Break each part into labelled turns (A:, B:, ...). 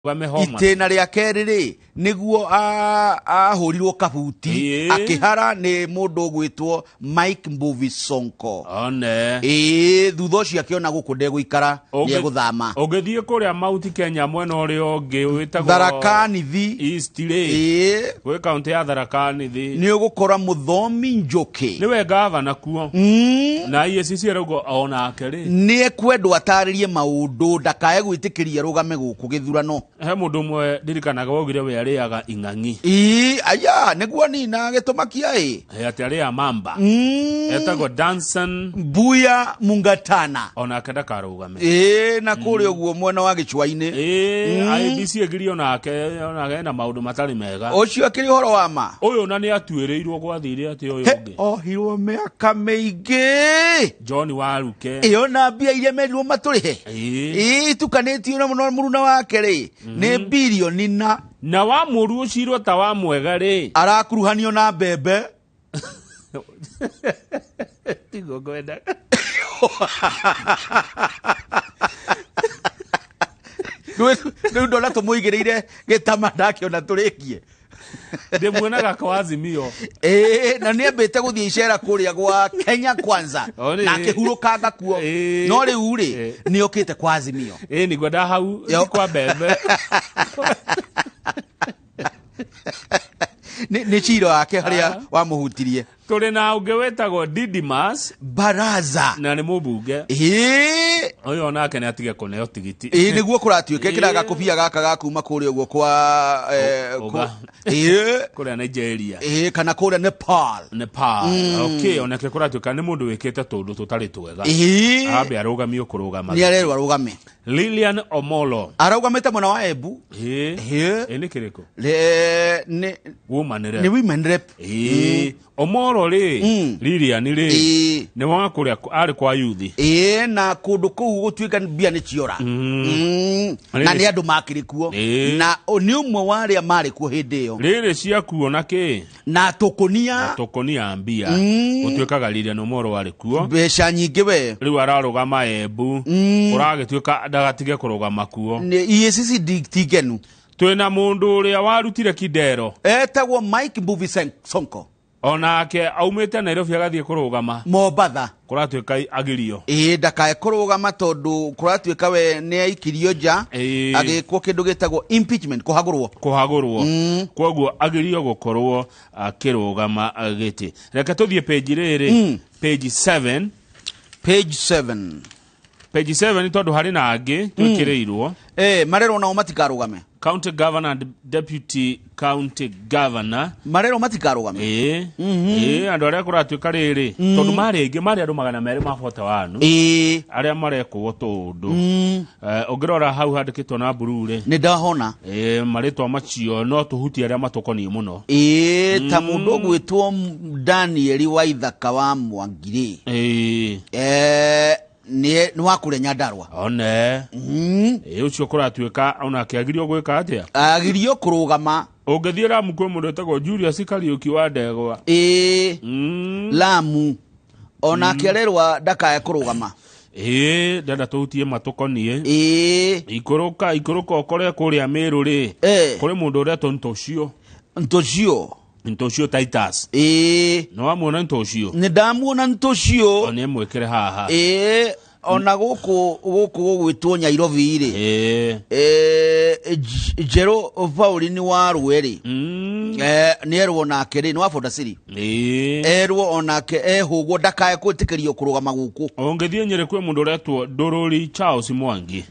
A: itena ria keriri niguo ahurirwo kabuti akihara ni mundu gwitwo Mike Mbuvi Sonko thutha ucio akiona guku ndegũikara ni guthama
B: ugithie kuria Mount Kenya mwena uria ungi witagwo
A: Tharaka Nithi
B: East gwe county ya Tharaka Nithi
A: ni ugukora Muthomi Njuki
B: niwe governor kuo na IECC raugo ona akeri
A: ni ekwendwo ataririe maundu ndakae gwitikiria rugame guku githurano
B: he mundu mwe ndirikanaga wogire we ariaga ing'ang'i
A: aya niguo nina gitumakia
B: ati aria mamba etagwo Danson
A: Buya Mungatana
B: ona akenda karugame
A: na kuri uguo mwena wa Gichwaini
B: IBC egirio nake na maundu matari mega
A: ucio akiri horo wa ma
B: uyu na ni atuireirwo gwathire ati uyu ungi
A: ohirwo miaka meige
B: John Waruke
A: iyo na mbia ile merirwo maturihe tukanetio na muruna wake ri ni bilioni na
B: wa muru ucirwo ta wa mwega ri
A: arakuruhanio na mbembe
B: tigo gwenda
A: Ndu ndola tumuigireire gitama ndakiona turikie
B: ndimwonaga kwa Azimio
A: na ni ambite guthie icera kuria gwa Kenya Kwanza na kihurukanga kuo no riu ri ni okite kwa Azimio
B: ni gwenda hau kwa bebe
A: ni chiro yake haria wa muhutirie
B: turi na unge wetagwo Didimas
A: Baraza
B: na ni mubunge uyu onake ni atige kuneo tigiti
A: niguo kuratuike kiraga kobia gaka gakuma kuri uguo kwa
B: kuria Nigeria
A: kana kuria Nepal
B: okay onake kuratuika ni mundu wikite tundu tutari twega abe arugamio kurugama
A: ni arerwa rugame
B: Lilian Omolo
A: arugamite mwana wa Embu
B: ni kiriko
A: ni
B: woman rep Omolo Lilian ni wa kuria ari kwa yuthi
A: na kundu kuu gutuika bia ni ciora na ni andu makiri kuo na ni umwe wa aria mari kuo hindi iyo
B: riri cia kuona ki
A: na tukunia
B: mbia gutuikaga Lilian Omolo wari kuo
A: besha nyingi we
B: riu ararugama Embu uragituika ndagatige kurugama kuo
A: IECC digenu
B: twina mundu uria warutire kidero
A: etagwo Mike Mbuvi Sonko
B: onake aumite Nairobi agathie kurugama
A: Mombasa
B: kuratuika agirio
A: ndakae kurugama tondu kuratuika we ni aikirio nja agikwo kindu gitagwo impeachment kuhagurwo koguo agirio gukorwo akirugama giti reka tuthie page riri page 7 tondu hari na angi twikireirwo marero nao matikarugame
B: county governor and deputy county governor
A: marero matikarugame
B: andu aria kuratuika riri tondu mari ingi mari andu 200 mabota wanu aria marekwo tundu ongirora hau handikitwo na burure
A: ni ndahona
B: maritwa macio no tuhuti aria matukoni muno
A: ta mundu gwitwo Daniel Waithaka wa Mwangiri ni wakure Nyandarua
B: one ucio kuratuika ona kiagirio gwika atia
A: agirio kurugama
B: ungithira mukwe mundu etagwo Julius Kariuki wa Ndegwa
A: Lamu ona kererwa ndakae kurugama
B: ndenda tuhutie matukonie ikuruka okore kuria Meru ri kuri mundu uria Ntocio Titus no amuona Ntocio
A: ni ndamuona Ntocio
B: oni mwekere haha
A: ona guku gwitwo Nyairobi ri Jero Paulini wa Rweri ni erwo nake ri ni wa Fondasiri erwo onake ehugwo ndakae kwitikirio kurugama guku
B: ongethie Nyeri kwe mundu retwo Dorori Charles Mwangi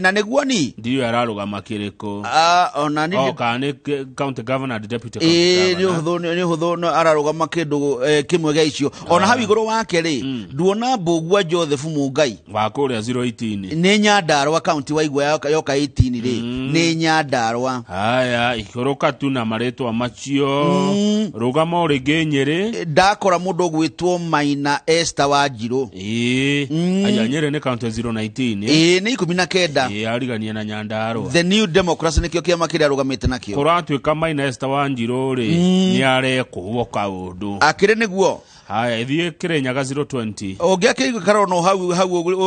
A: na niguo ni
B: ndio ararugama kiriko
A: ona ni
B: okane county governor and deputy county governor
A: ni hutho ararugama kindu kimwe ga icio ona hau iguru wake ri nduona Mbugua Joseph Mungai
B: wa kuria 018
A: ni Nyandarua county wa igwa yoka 18 ri ni Nyandarua
B: haya ikuruka tu na maretwa macio rugama ringi Nyeri
A: ndakora mundu gwitwo Maina Esther wa Njiro
B: aya Nyeri ni county 019
A: ni 19
B: arigania na Nyandarua
A: the new democracy nikio kiama kiria rugamite nakio
B: kuratuika Maina Esther wa Njiro ri ni arekwo kaundu
A: akire niguo
B: haya ithie Kirinyaga 020
A: ongia kiigukara no hau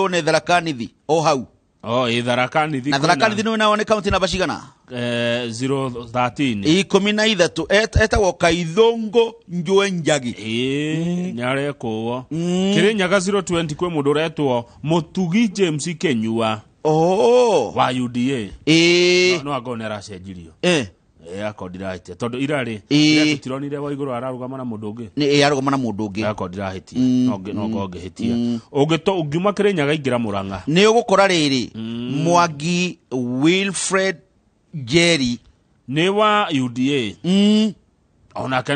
A: one Tharaka Nithi o hau
B: Tharaka Nithi.
A: Na Tharaka Nithi no naone county namba cigana?
B: 013.
A: 13 etagwo Kaithongo Njue Njagi.
B: Nyare ko. Kirinyaga 020 kwe mundu retwo Mutugi James Kenyua. Wa UDA. No agonera cenjirio. Akodirahitia tondu irari tutironire wa iguru ararugama na mundu ungi
A: arugama na mundu ungi
B: akodirahitia no ngogehitia ungima Kirinyaga ingira Murang'a
A: ni ugukora riri Mwangi Wilfred Jerry
B: ni wa UDA onake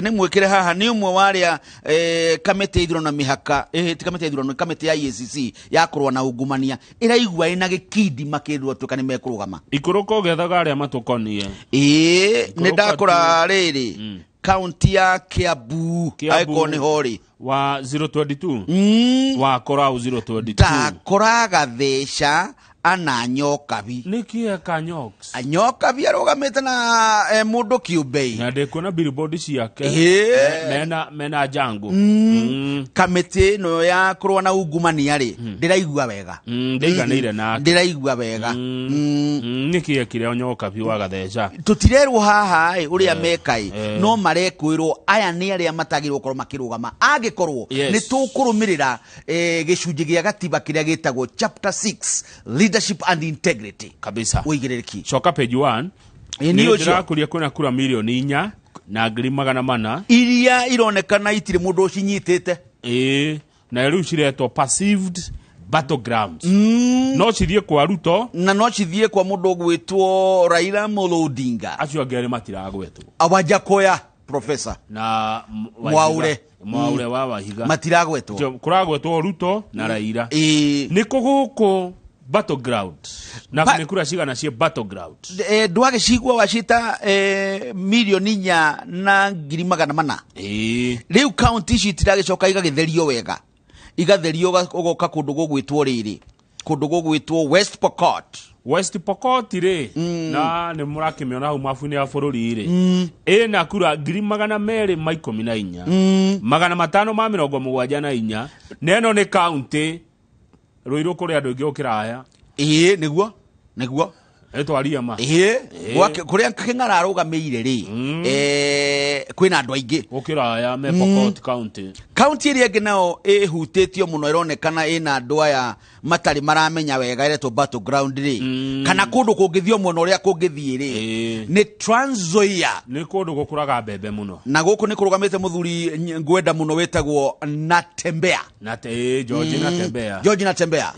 B: ni mwikire haha ni umwe waria kamete ithiro na mihaka kamete ithiro no kamete ya ICC ya kurwa na ungumania iraigua ina gikindi makirwo tuka ni mekurugama ikuruko gethaga aria matukonie
A: ni ndakora riri county ya Kiambu aiko ni hori
B: wa 022 wa korau 022
A: ndakoraga thesha ana nyokabi
B: nikia kanyox
A: anyokabi arogamete na mundu kiubei
B: na ndekona billboard ciake mena jangu
A: kamete no ya kurwa na ungumania ri ndiraigua wega
B: ndiganire na
A: ndiraigua wega
B: nikia kire nyokabi wa gatheca
A: tutirerwo haha uria mekai no marekwirwo aya ni aria matagirwo korwo makirugama agikorwo ni tukurumirira gicunji gia gatiba kiria gitagwo chapter 6 leadership and integrity
B: kabisa
A: uigiriki
B: coka page 1 ni ndirakuria kwina kura milioni 4 na ngiri 400
A: iria ironekana itire mundu ucinyitite
B: na riu ciretwo perceived battlegrounds no cithie kwa Ruto
A: na no cithie kwa mundu gwitwo Raila Amolo Odinga
B: acio angere matiragwetwo
A: Awajakoya professor
B: na Mwaure wa Wahiga
A: matiragwetwo
B: kuragwetwo Ruto na Raila ni kuguko battleground na nikura cigana cie battleground
A: ndwage cigwa wacita milioni 4 na ngiri 400 riu county ici tiragacoka igagetherio wega igatherio goka kundu gugwitwo riri kundu gugwitwo West Pokot ri na ni murakimiona hau mafu-ini ya bururi ri na kura ngiri 214 574 neno ni county Ruiru kuri andu ingi ukiraya niguo
B: etwaria ma
A: kuria King'ara arugameire ri kwina andu aingi
B: ukiraya me Pokot county
A: iria ingi nao ihutitio muno ironekana ina andu aya matari maramenya wega iretwo battleground ri kana kundu kungithio muno uria kungithie ri ni Trans Nzoia
B: ni kundu gukuraga mbembe muno
A: na guku ni kurugamite muthuri ngwenda muno wetagwo Natembea George Natembea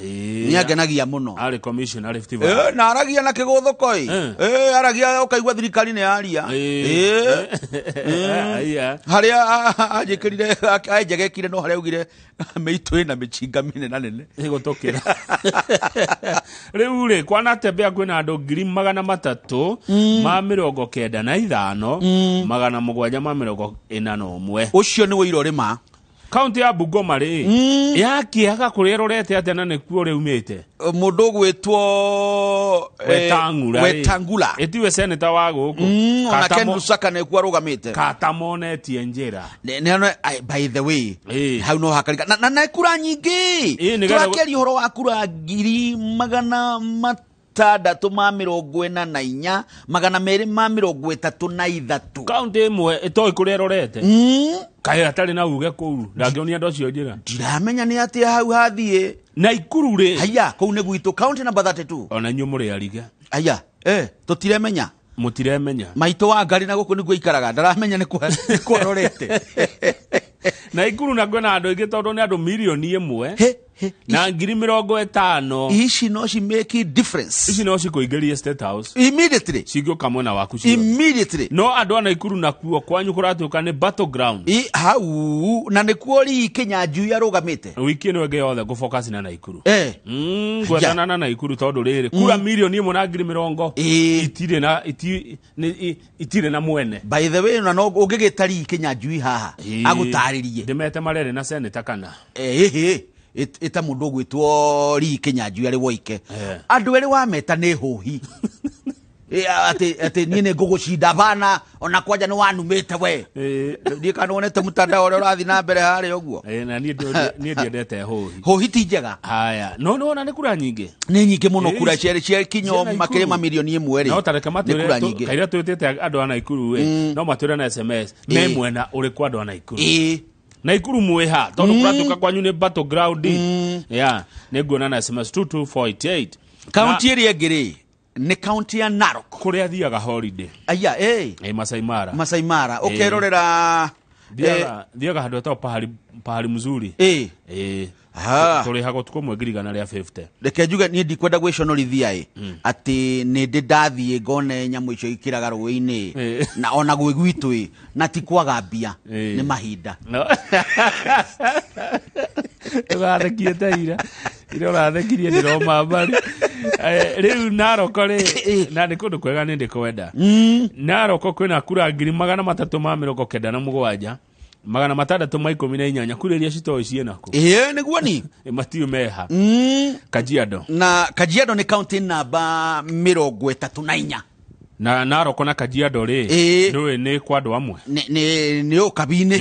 A: ni agenagia muno
B: ari commissioner Rift Valley
A: na aragia na kigutho koi aragia ukaigwa thirikari ni aria haria ajikirire ajegekire no haria ugire meitu ina michinga minene nene
B: igutokira riu ri kwa Natembea kwina andu 300 95 741
A: ucio ni wiro rima
B: county ya Bungoma ri yakiaga kurerorete atena nikuo riumite
A: mundu gwitwo Wetangula
B: etiwe senator wa guku
A: na Ken Lusaka ne kwarugamite
B: katamonetie njira
A: by the way how no hakarika na kura nyingi turakeri horo wa kura 644 234
B: county imwe itoi kurerorete kai atari na uge kuru ndangionia ndo cio njira
A: ndiramenya ni ati hau hathie
B: Naikuru ri
A: haya kou ne gwitu county number 32
B: ona nyu muri ariga
A: haya tutiremenya
B: mutiremenya
A: maito wa ngari na guku niguo ikaraga ndaramenya ni kwarorete
B: Naikuru na gwena andu ingi tondu ni andu milioni 1 na ngiri 50
A: ici no ci make difference
B: ici no cikuingiria State House
A: immediately
B: cigio kamwe waku cio
A: immediately
B: no andu ana Naikuru na kuo kwanyu kuratuka ni battleground
A: hau na ni kuori Kenya njui arugamite
B: wiki no ege yothe go focus na Naikuru gwethana na Naikuru tondu riri kura milioni 1 na ngiri 50 itire na mwene
A: by the way na no ungigitari Kenya njui haha agutaririe
B: ndimete marere na senator kana
A: eta mundu gwitwo ri Kenya njui ari woike andu eri wa meta ni huhi
B: ate niene ngugucinda bana ona kwaja ni wanumite we ndi kana onete mutandao ore urathi na mbere hari uguo
A: na nie ndiendete
B: hohi ti njega
A: haya no ona ni kura nyinge
B: ni nyinge muno kura cia kinyo makire mamilioni imwe ri
A: no tareka matwire kaira twitete andu ana ikuru we no matwire na SMS me mwena uri kwa andu ana ikuru na ikuru mweha tondu kuratuka kwanyu ni battleground niguona na SMS 22488
B: county area ngiri ni county ya Narok
A: kuria thiaga holiday
B: aya Masai Mara ukerorera
A: thiaga handu ta pahali mzuri tuli hago tukomwe girigana ria 50
B: reke njuge ni ndikwenda gwiconorithia ati ni ndathie ngone nyamu icio ikiraga ruini na ona gwigwitu na ti kwaga mbia ni mahinda
A: ugathekie taira ire urathekirie ndiroma mbari riu Naroko ri na ni kundu kwega ni ndikwenda Naroko kwina kura 397 618 kura iria citoi cienako
B: niguo ni
A: matiu meha Kajiado
B: na Kajiado ni county namba 34
A: na Naroko na Kajiado ri ndoe ni kwa andu amwe
B: ni ukabine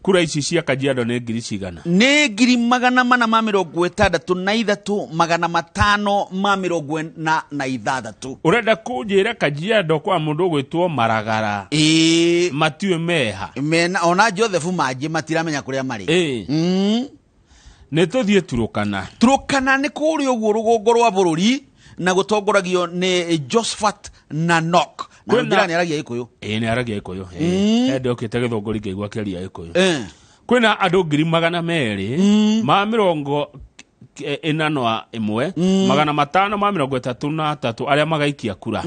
A: kura ici cia Kajiado ni ngiri cigana
B: ni 663,546
A: urenda kunjira Kajiado kwa mundu gwitwo Maragara matiu meha
B: ona Joseph Manji matiramenya kuria mari
A: ne tuthie Turukana
B: ni kuri uguo rugongo rwa bururi na gutongoragio ni Josephat Nanok na ndirani aragia ikuyu
A: ni aragia ikuyu hende okite githongori ngeigwa keria ikuyu kwina andu 200 ma 531 aria magaikia kura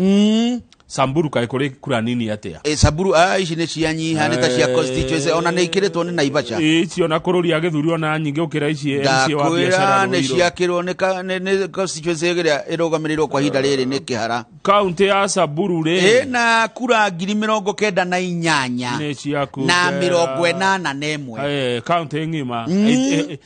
A: Samburu kai kuri kura nini atia
B: Samburu ici ni cianyiha ni ta cia constituency ona ni ikiritwo ni Naivasha
A: cio na kururi agithuri ona nyingi ukira ici
B: wa biashara ni ciakirwo ni constituency iria irugamirirwo kwa hinda riri ni kihara
A: county ya Samburu ri
B: na kura 98
A: ni ciaku
B: na 81
A: county ngima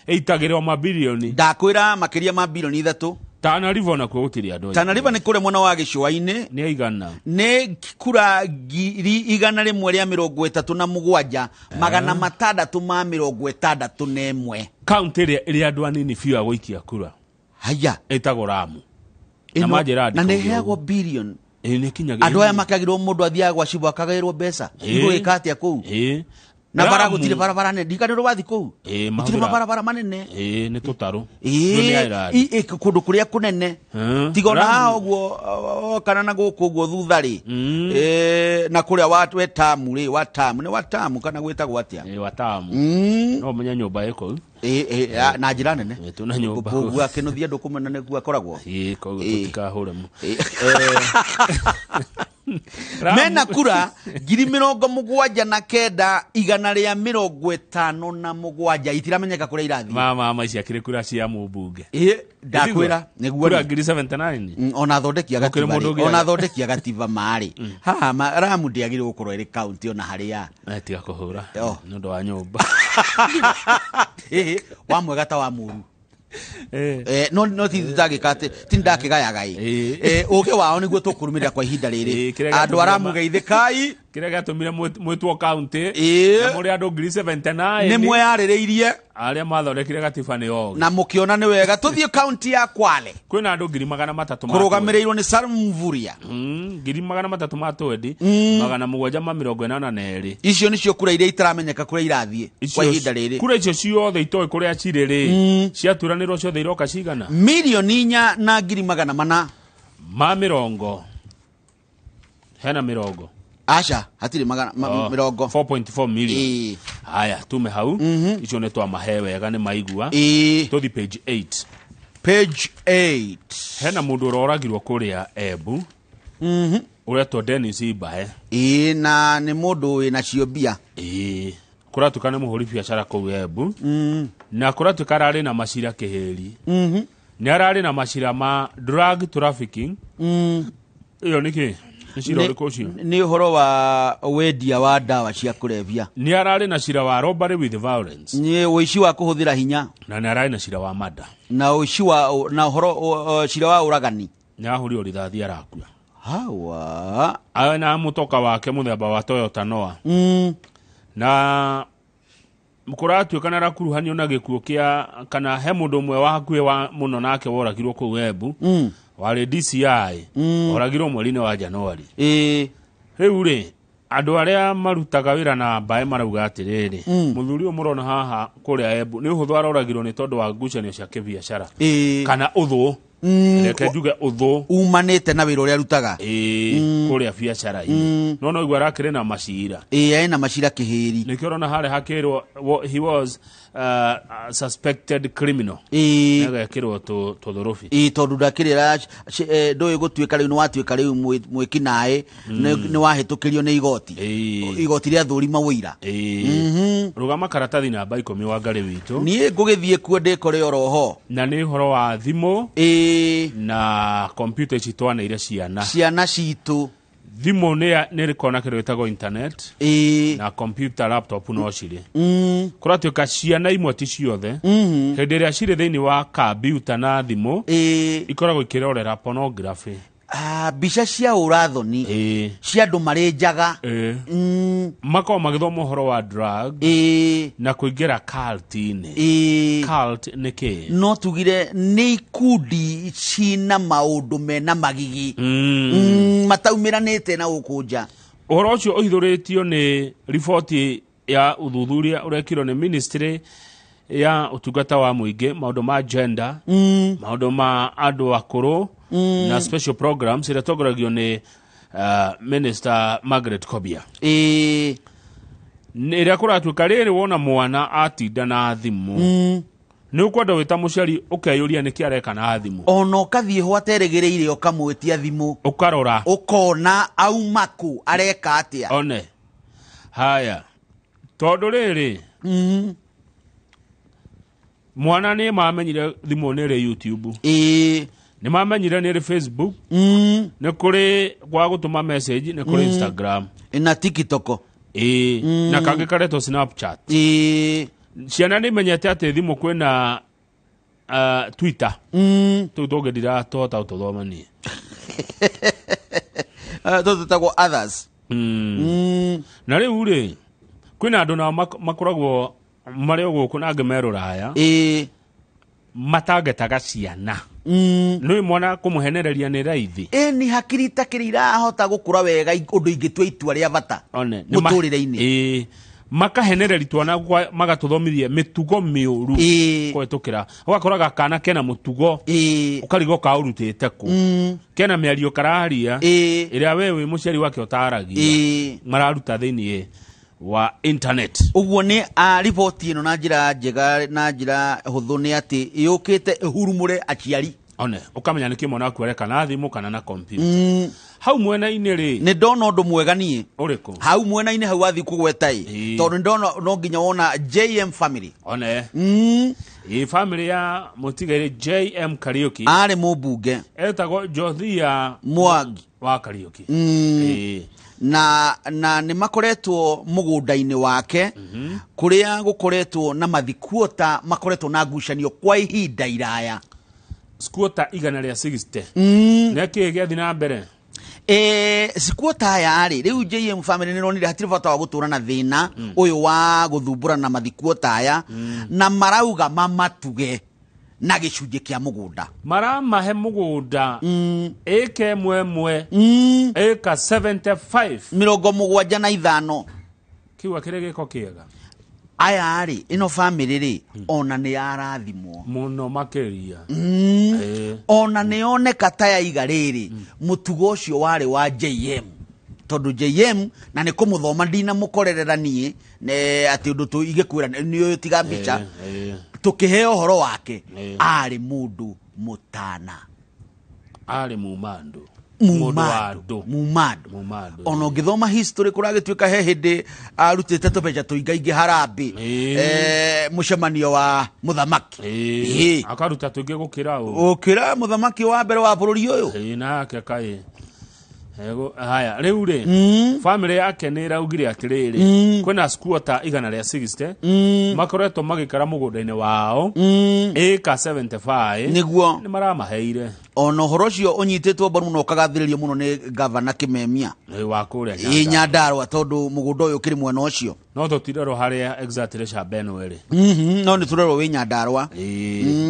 A: eitagirwo mabilioni
B: ndakwira makiria ma bilioni 3
A: Tana River na kuutiria andu
B: Tana River ni kure mwena wa gicua-ini
A: ni aigana
B: ni kura 137 661
A: county ria andu anini fiu agoikia kura
B: haya
A: etagwo Lamu na majira
B: na neheagwo billion
A: ni kinyagira
B: andu aya makagirwo mundu athiaga gwa cibu akagairwo mbeca igwika atia kuu na baragutire barabara ne ndikaniro wathi kuu itire barabara manene
A: ni tutaru
B: kundu kuria kunene tigona uguo kana na guku guo thuthari na kuria watu wetamu ri watamu ni watamu kana gwitagwo atia
A: watamu no menya nyumba iko
B: na njira nene
A: tuna nyumba
B: gwa kinuthia ndu kumena ne gwa koragwo
A: koguo tutikahure mu
B: mena kura 79,157 itiramenyeka kura irathi
A: mama ici akire kura cia mubunge
B: ndakwira niguo
A: kura 79
B: ona thondekia gatiba mari haha Ramu ndiagire gukorwo iri county ona haria
A: tiga kuhura nundu wa nyumba
B: wa mwega ta wa muru no ti ndagikate ti ndakigayagai uge wao niguo tukurumirira kwa ihinda riri andu aramugeithikai
A: kire gatumire mwitwo county na muri andu 79
B: ni mweyaririirie
A: aria mathondekire gatiba ni o
B: na mukiona ni wega tuthie county ya Kwale
A: kwina andu 300
B: kurugamirirwo ni Sarumvuria
A: 300 matwendi 782
B: icio nicio kura iria itaramenyeka kura irathie kwa ihinda riri
A: kura icio ciothe itoi kuria ciriri ciaturanirwo ciothe iroka cigana
B: milioni 4 na 400
A: ma mirongo hena mirongo
B: Asha hatiri mirongo
A: 4.4 million haya tume hau icio ne twa mahe wega ni maigua tuthi page 8 hena mundu uroragirwo kuria Embu uretwo Dennis Ibahe
B: na ni mundu wina ciobia
A: kuratuka ni muhuri biashara kuu Embu na kuratuka arari na macira kiheri ni arari na macira ma drug trafficking iyo niki
B: ni uhoro wa wendia wa dawa cia kulevya
A: ni arari na cira wa robbery with violence
B: ni uici wa kuhuthira hinya
A: na ni arari na cira wa mada
B: na uici wa na uhoro cira wa uragani
A: ni ahuri rithathi arakua
B: hawa
A: ana mutoka wake muthemba wa Toyota Noah na mkuratu kana rakuruhanio na gikuo kia kana he mundu mwe wa hakuhe wa muno nake woragirwo ku webu wale DCI oragirwo mweri-ini wa Januari riu ri andu aria marutaga wira na mbae marauga atiriri muthuri umurona haha kuria Embu ni uhuthu aroragirwo ni tondu wa ngucanio cia kibiashara kana uthu reke njuge uthu
B: umanite na wira uria arutaga
A: kuria biashara no igwa rakire na macira
B: na macira kihiri
A: nikio rona hale hakirwo he was suspected criminal nega kirwo to thorofi
B: tondu ndakirira ndoy gutuika riu nwatuika riu mwikinae ni wahitukirio ni igoti ria thurima wira
A: rugama karatathi namba 10 wa ngari witu
B: nie ngugithie kuo ndikore oroho
A: na ni horo wa thimu na computer citwana iria ciana citu thimu ni rikona kiro itago internet na computer laptop no cire kuratuika ciana imwe ti ciothe hindi ria cire thiini wa computer na thimu ikoragwo ikirorera pornography
B: bica cia urathoni cia andu marenjaga
A: mako magithoma horo wa drug na kuingira cult-ini cult ni ki
B: no tugire ni ikundi cina maundu mena magigi mataumiranite na ukunja
A: uhoro ucio uhithuritio ni riboti ya uthuthuria urekirwo ni ministry ya utungata wa muingi maundu ma gender maundu ma andu akuru na special programs ira togoragio ni Minister Margaret Kobia ira kuratuika riri wona mwana atinda na thimu ni ukwenda wita muciari ukeyuria niki areka na thimu
B: ona ukathie ho ateregereire ukamwetia thimu
A: ukarora
B: ukona aumaku areka atia
A: one haya tondu riri mwana ni mamenyire thimu ni ri YouTube ni mamenyire ni ri Facebook ni kuri gwa gutuma message ni kuri Instagram
B: na TikTok
A: na kangi kareto Snapchat ciana ni menyete ati thimu kwina Twitter tutogedira tota utothomani
B: tutagwo others
A: na riu ri kwina andu na makoragwo mari guku na ngemerura haya matagetaga ciana no mwana kumuhenereria ni raithi
B: ni hakiri takirira hota gukura wega undu ingitwa itua ria bata muturire-ini
A: makahenereri twana magatuthomithie mitugo miuru kwetukira ugakoraga kana kena mutugo ukarigo ka urutite ku kena miario karaharia iria wewe muciari wake utaragia mararuta thiini wa internet
B: uguo ni report ino na njira njega na njira huthu ni ati yukite hurumure aciari
A: one ukamenya niki mwana waku areka na thimu kana na computer hau mwena-ini ri
B: ni ndona undu mwega nie
A: uriku
B: hau mwena-ini hau athi kugwetai tondu ndona no nginya wona JM family
A: one family ya mutigaire JM Kariuki
B: ari mubunge
A: etagwo Jothia
B: Mwangi
A: wa Kariuki
B: na ni makoretwo mugunda-ini wake kuria gukoretwo na mathikuota makoretwo na ngucanio kwa ihinda iraya
A: skuota igana ria 60 neke giathi na mbere
B: sikuota aya ari riu JM family ni ronire hatiri bata wa gutura na thina uyu wa guthumbura na mathikuota aya na marauga mamatuge na gicunje kia mugunda
A: maramahe mugunda eke mwemwe eka 75
B: 75
A: kiwa kire giko kiega
B: aya ari ino family ri ona ni arathimwo
A: muno makeria
B: ona ni oneka ta ya igariri mutugo ucio wari wa JM tondu JM na ni kumuthoma ndina mukorerera nie ne ati undu tu igekwira ni tiga mbica tukiheo horo wake ari mundu mutana
A: ari mumandu
B: mumado ona ngithoma history kuragituika he hindi arutite tubeja tuingaingi harambi mucemanio wa muthamaki
A: akaruta tuingi gukira
B: muthamaki wa mbere wa bururi uyu
A: nake kai haya riu ri family yake ni raugire atiriri kwina skuota igana ria 60 makoretwo magikara mugunda-ini wao eka 75
B: niguo
A: ni maramaheire
B: ono horocio onyitetwo baru no kagathiririo muno ni governor Kimemia
A: wa kuria
B: Nyandarua tondu mugundo uyu kiri mwena ucio
A: no tutirero haria exactly Shabeno eri
B: no ni turero wi Nyandarua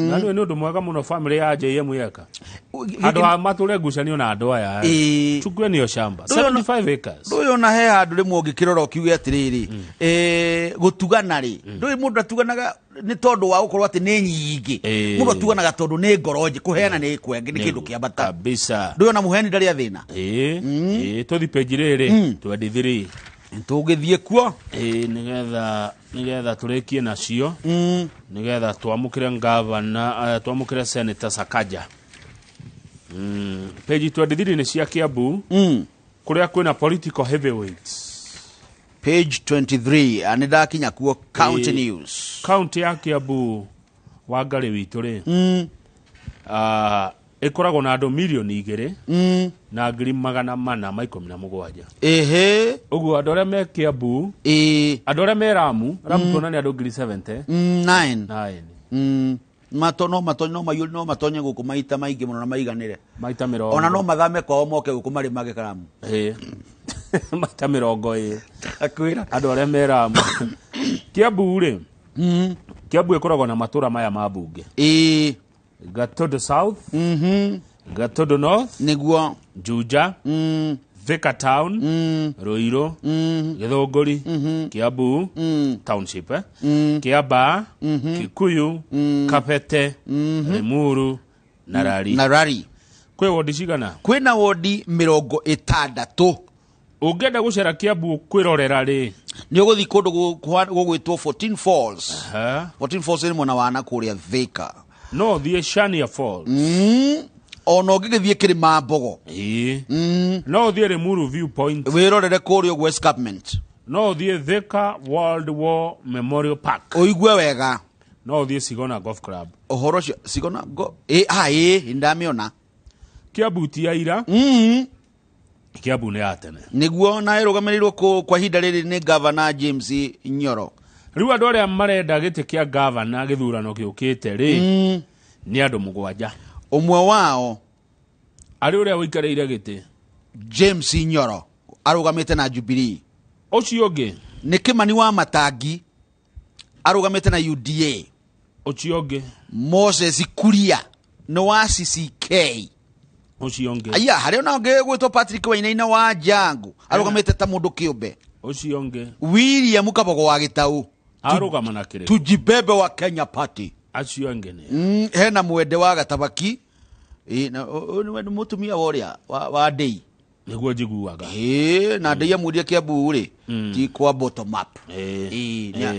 A: na ni undu mwega muno family ya JM yeka andu mature ngucanio na andu aya chukue niyo shamba 75 acres
B: ndu na he handu rimwe ungikirora ukiuge atiriri gutugana ri ndu mundu atuganaga ni tondu wa gukorwo ati ni nyingi mundu atuganaga tondu ni ngoroje kuheana ni kwenge ni kindu kiambata
A: kabisa
B: ndu na muheni ndari athina
A: tuthi page riri 23
B: tugithie kuo
A: nigetha turikie nacio nigetha twamukire governor twamukire senator Sakaja page 23 ni cia Kiambu kuria kwina political heavyweights
B: page 23 anida kinya kuo county news
A: county ya Kiambu wa ngari witu ri ikoragwo na andu milioni 2 na ngiri 417 uguo andu aria me Kiambu andu aria me Ramu tuona ni andu ngiri
B: 9 no matonye guku maita maingi muno na maiganire
A: maita 70
B: ona no mathame kwao moke guku mari mage Karamu
A: maita 70 akwira andu aria me Ramu Kiambu ri Kiambu ikoragwo na matura maya ma bunge Gatodo South Gatodo North
B: niguo
A: Juja Thika Town Ruiru Githunguri Kiambu Township Kiamba Kikuyu Kapete Limuru na Rari kwe wodi cigana
B: kwina wodi 60
A: ungenda gucera Kiambu kwirorera ri
B: ni uguthi kundu gugwitwo 14 Falls 14 Falls ni mwana wana kuria Thika
A: no thie Shania Falls
B: ono ngigithie kirima Mbogo
A: no thie Limuru Viewpoint
B: wirorere kurio West Government
A: no thie Thika World War Memorial Park
B: oigwe wega
A: no thie Sigona Golf Club
B: ohoro Sigona go ndamiona
A: Kiambu ti aira Kiambu ni atene
B: niguo na irugamiriro kwa hinda riri ni governor James Nyoro
A: riu andu aria marenda giti kia governor githurano giukite ri ni andu 7
B: umwe wao
A: ari uria wikareire giti
B: James Nyoro arugamite na Jubilee
A: ucio ungi
B: ni Kimani wa Matangi arugamite na UDA
A: ucio ungi
B: Moses Kuria no wa CCK
A: ucio ungi
B: aya hario na ungi gwitwo Patrick Wainaina wa Jangu arugamite ta mundu kiumbe
A: ucio ungi
B: William Kabogo wa Gitau
A: arugama na kire
B: tujibebe wa Kenya Party
A: acio ungi ni
B: hena mwende wa Gatabaki na ni mutumia woria wa Dei
A: niguo njiguaga
B: na Dei amuria Kiambu ri ti kwa bottom up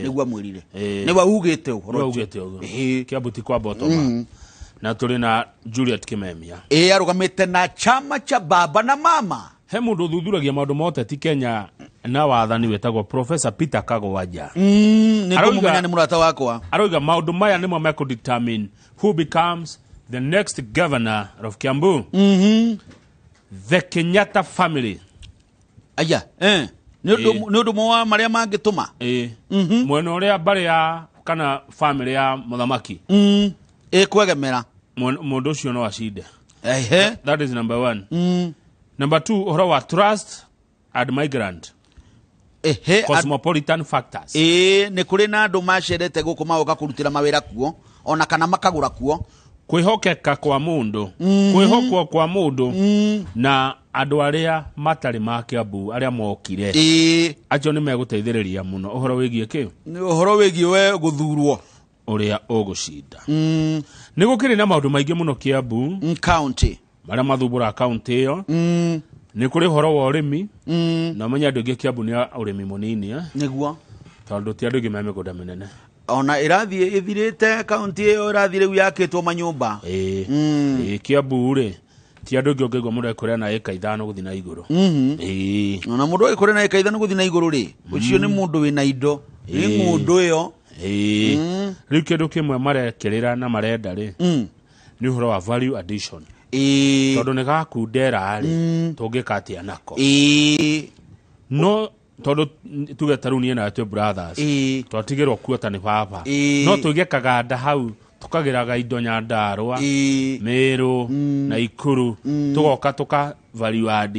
B: niguo mwirire ni wa ugite uhoro
A: Kiambu ti kwa bottom up na tuli na Juliet Kimemia
B: arugamite na chama cha baba na mama
A: he mundu thuthuragia maundu mote ti Kenya na wathani wetagwo Professor Peter Kagwaja
B: nikumumenya ni murata wakwa
A: aroiga maundu maya nimo meko determine who becomes the next governor of Kiambu the Kenyatta family
B: aya nundu mwa maria mangituma
A: mwena uria bari ya kana family ya muthamaki
B: kwegemera
A: mundu ucio no acinde that is number 1 number 2 uhoro wa trust and migrant cosmopolitan factors
B: ni kuri na andu macerete guku magoka kurutira mawira kuo ona kana makagura kuo
A: kwihokeka kwa mundu kwihokwo kwa mundu na andu aria matari ma Kiambu aria mokire acio ni meguteithiriria muno uhoro wigie ki
B: uhoro wigie we guthurwo
A: uria ugucinda nigukiri na maundu maingi muno Kiambu
B: county
A: maria mathumbura county iyo ni kuri horo wa urimi na menya andu ingi Kiambu ni urimi munini
B: niguo
A: tondu ti andu ingi me migunda minene
B: ona irathie ithirite county iyo irathire yu yakitwo manyumba
A: Kiambu ri ti andu ingi ongegwa mundu ekuria na eka 5 guthi na iguru
B: ona mundu ekuria na eka 5 guthi na iguru ri ucio ni mundu wina indo ni mundu iyo
A: riu kindu kimwe marekirira na marenda ri ni uhoro wa value addition tondu ni gakundera ri tungika atia nako no tondu tuge tarunie na tu brothers twatigirwo kuota ni baba no tuge kaganda hau
B: tukagiraga indo Nyandarua Meru na Ikuru tugoka tuka value add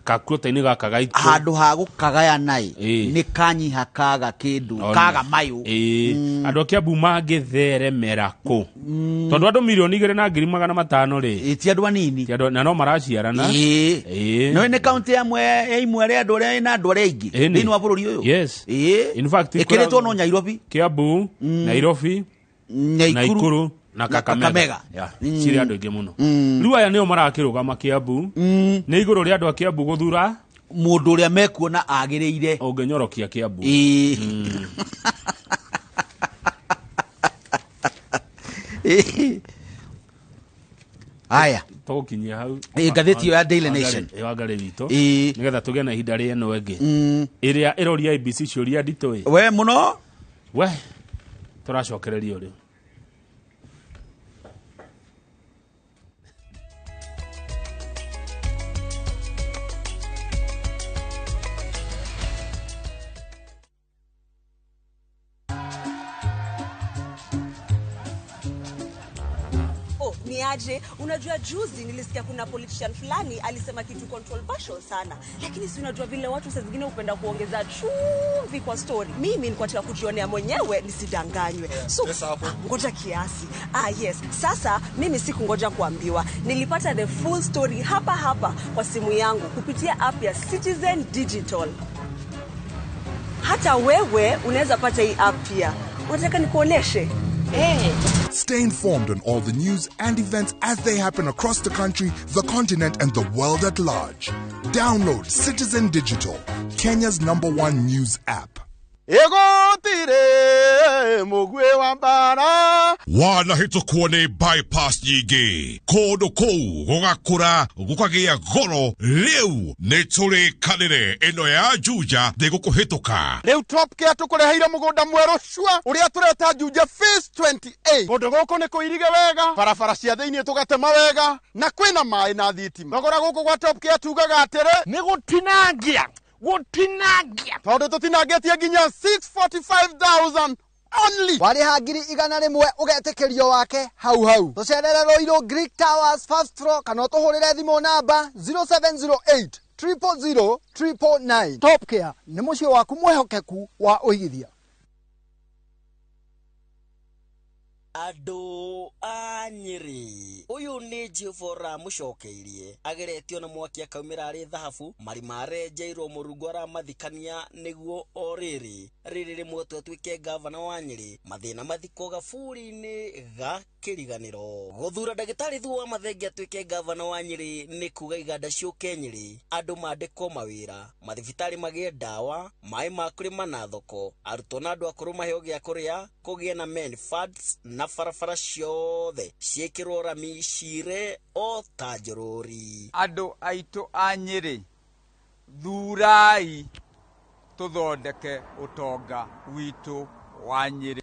B: kakuta-ini gaka gaitu
A: handu ha gukagaya nai ni kanyiha kaga kindu kaga mayu
B: andu Kiambu mangitheremera ku tondu andu milioni 2,500 ri
A: ti andu anini
B: na no maraciarana
A: no ni county ya imwe ri andu ri na andu ri aingi thini wa bururi uyu
B: yes in fact
A: ikiritwo no Nairobi
B: Kiambu Nairobi Naikuru na Kakamega ciri andu ingi muno riu aya nio marakirugama Kiambu ni iguru ri andu a Kiambu guthura
A: mundu uria mekuona agiriire
B: ungenyorokia Kiambu
A: aya
B: tugukinyia hau
A: ngatheti ya Daily Nation
B: wangari wito nigetha tuge na ihinda ri eno engi iria iroria IBC ciuria nditui
A: we muno
B: we turacokereria uri
C: Niaje, unajua juzi nilisikia kuna politician fulani alisema kitu controversial sana, lakini si unajua vile watu saa zingine upenda kuongeza chumvi kwa story. Mimi nilikuwa nataka kujionea mwenyewe nisidanganywe. So ngoja kiasi. Yes, sasa mimi sikungoja kuambiwa. Nilipata the full story hapa kwa simu yangu kupitia app ya Citizen Digital. Hata wewe unaweza pata hii app pia. Unataka nikuoneshe?
D: Stay informed on all the news and events as they happen across the country, the continent, and the world at large. Download Citizen Digital, Kenya's #1 news app.
E: Wana hito kuone bypass nyingi kodo kou gugakura gukagia goro riu netore kanire eno ya Juja de gukuhituka
F: riu top care tukureheire mugunda mweru shwa uria tureta Juja phase 28 kundu guku ni kuirige wega barabara cia thiini tugatema wega na kwina mai na thitima thogora guku gwa top care tugaga atiri ni gutinangia tondu tutinagetie nginya 645,000 only
G: wari hangiri 100 ugetekerio wake hau tucerere Roiro Greek Towers first floor kana tuhurire thimu namba 0708 000 999. Top Care ni mucio waku mwehokeku wa uigithia.
H: Ado anyiri uyu ni Jefora mucokeirie ageretio na mwaki akaumira ari thahabu marimare jairo murugora mathikania niguo oriri rimwe twetwike gavana wa Nyeri mathina mathiko gaburi ni ga kiriganiro guthura ndagitari thu wa mathengi atwike gavana wa Nyeri ni kuga iganda cio Kenyeri andu mandiko mawira mathibitari magie dawa mai makurima na thoko aruto na andu akuru maheo gya kuria kugie na men fads na farafara ciothe ciekirwo rami cire o tanjururi
I: andu aitu a Nyeri thurai tuthondeke utonga witu wa Nyeri.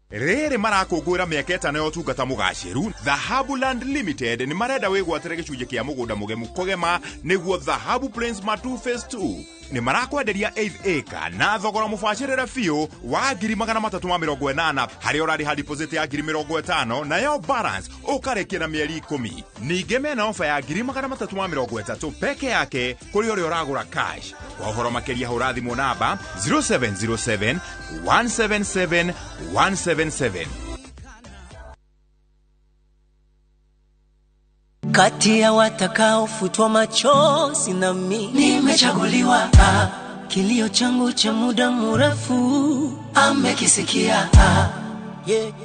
E: Rere marakungwira miaka 5 ya utungata mugaciru Dhahabu Land Limited ni marenda wigwatire gicunje kia mugunda mugemu kugema niguo Dhahabu Plains Matu Phase 2 ni marakwenderia 8 acre na thogora mubacirira fiu wa 380,000 hari orari ha deposit ya 50,000 na yo balance ukarekia na mieri 10 ninge mena ofa ya 330,000 peke yake kuri ori oragura cash kwa uhoro makeria hura thimu namba 0707 177 177.
J: Kati ya watakao futwa machozi na mimi nimechaguliwa. Kilio changu cha muda mrefu amekisikia.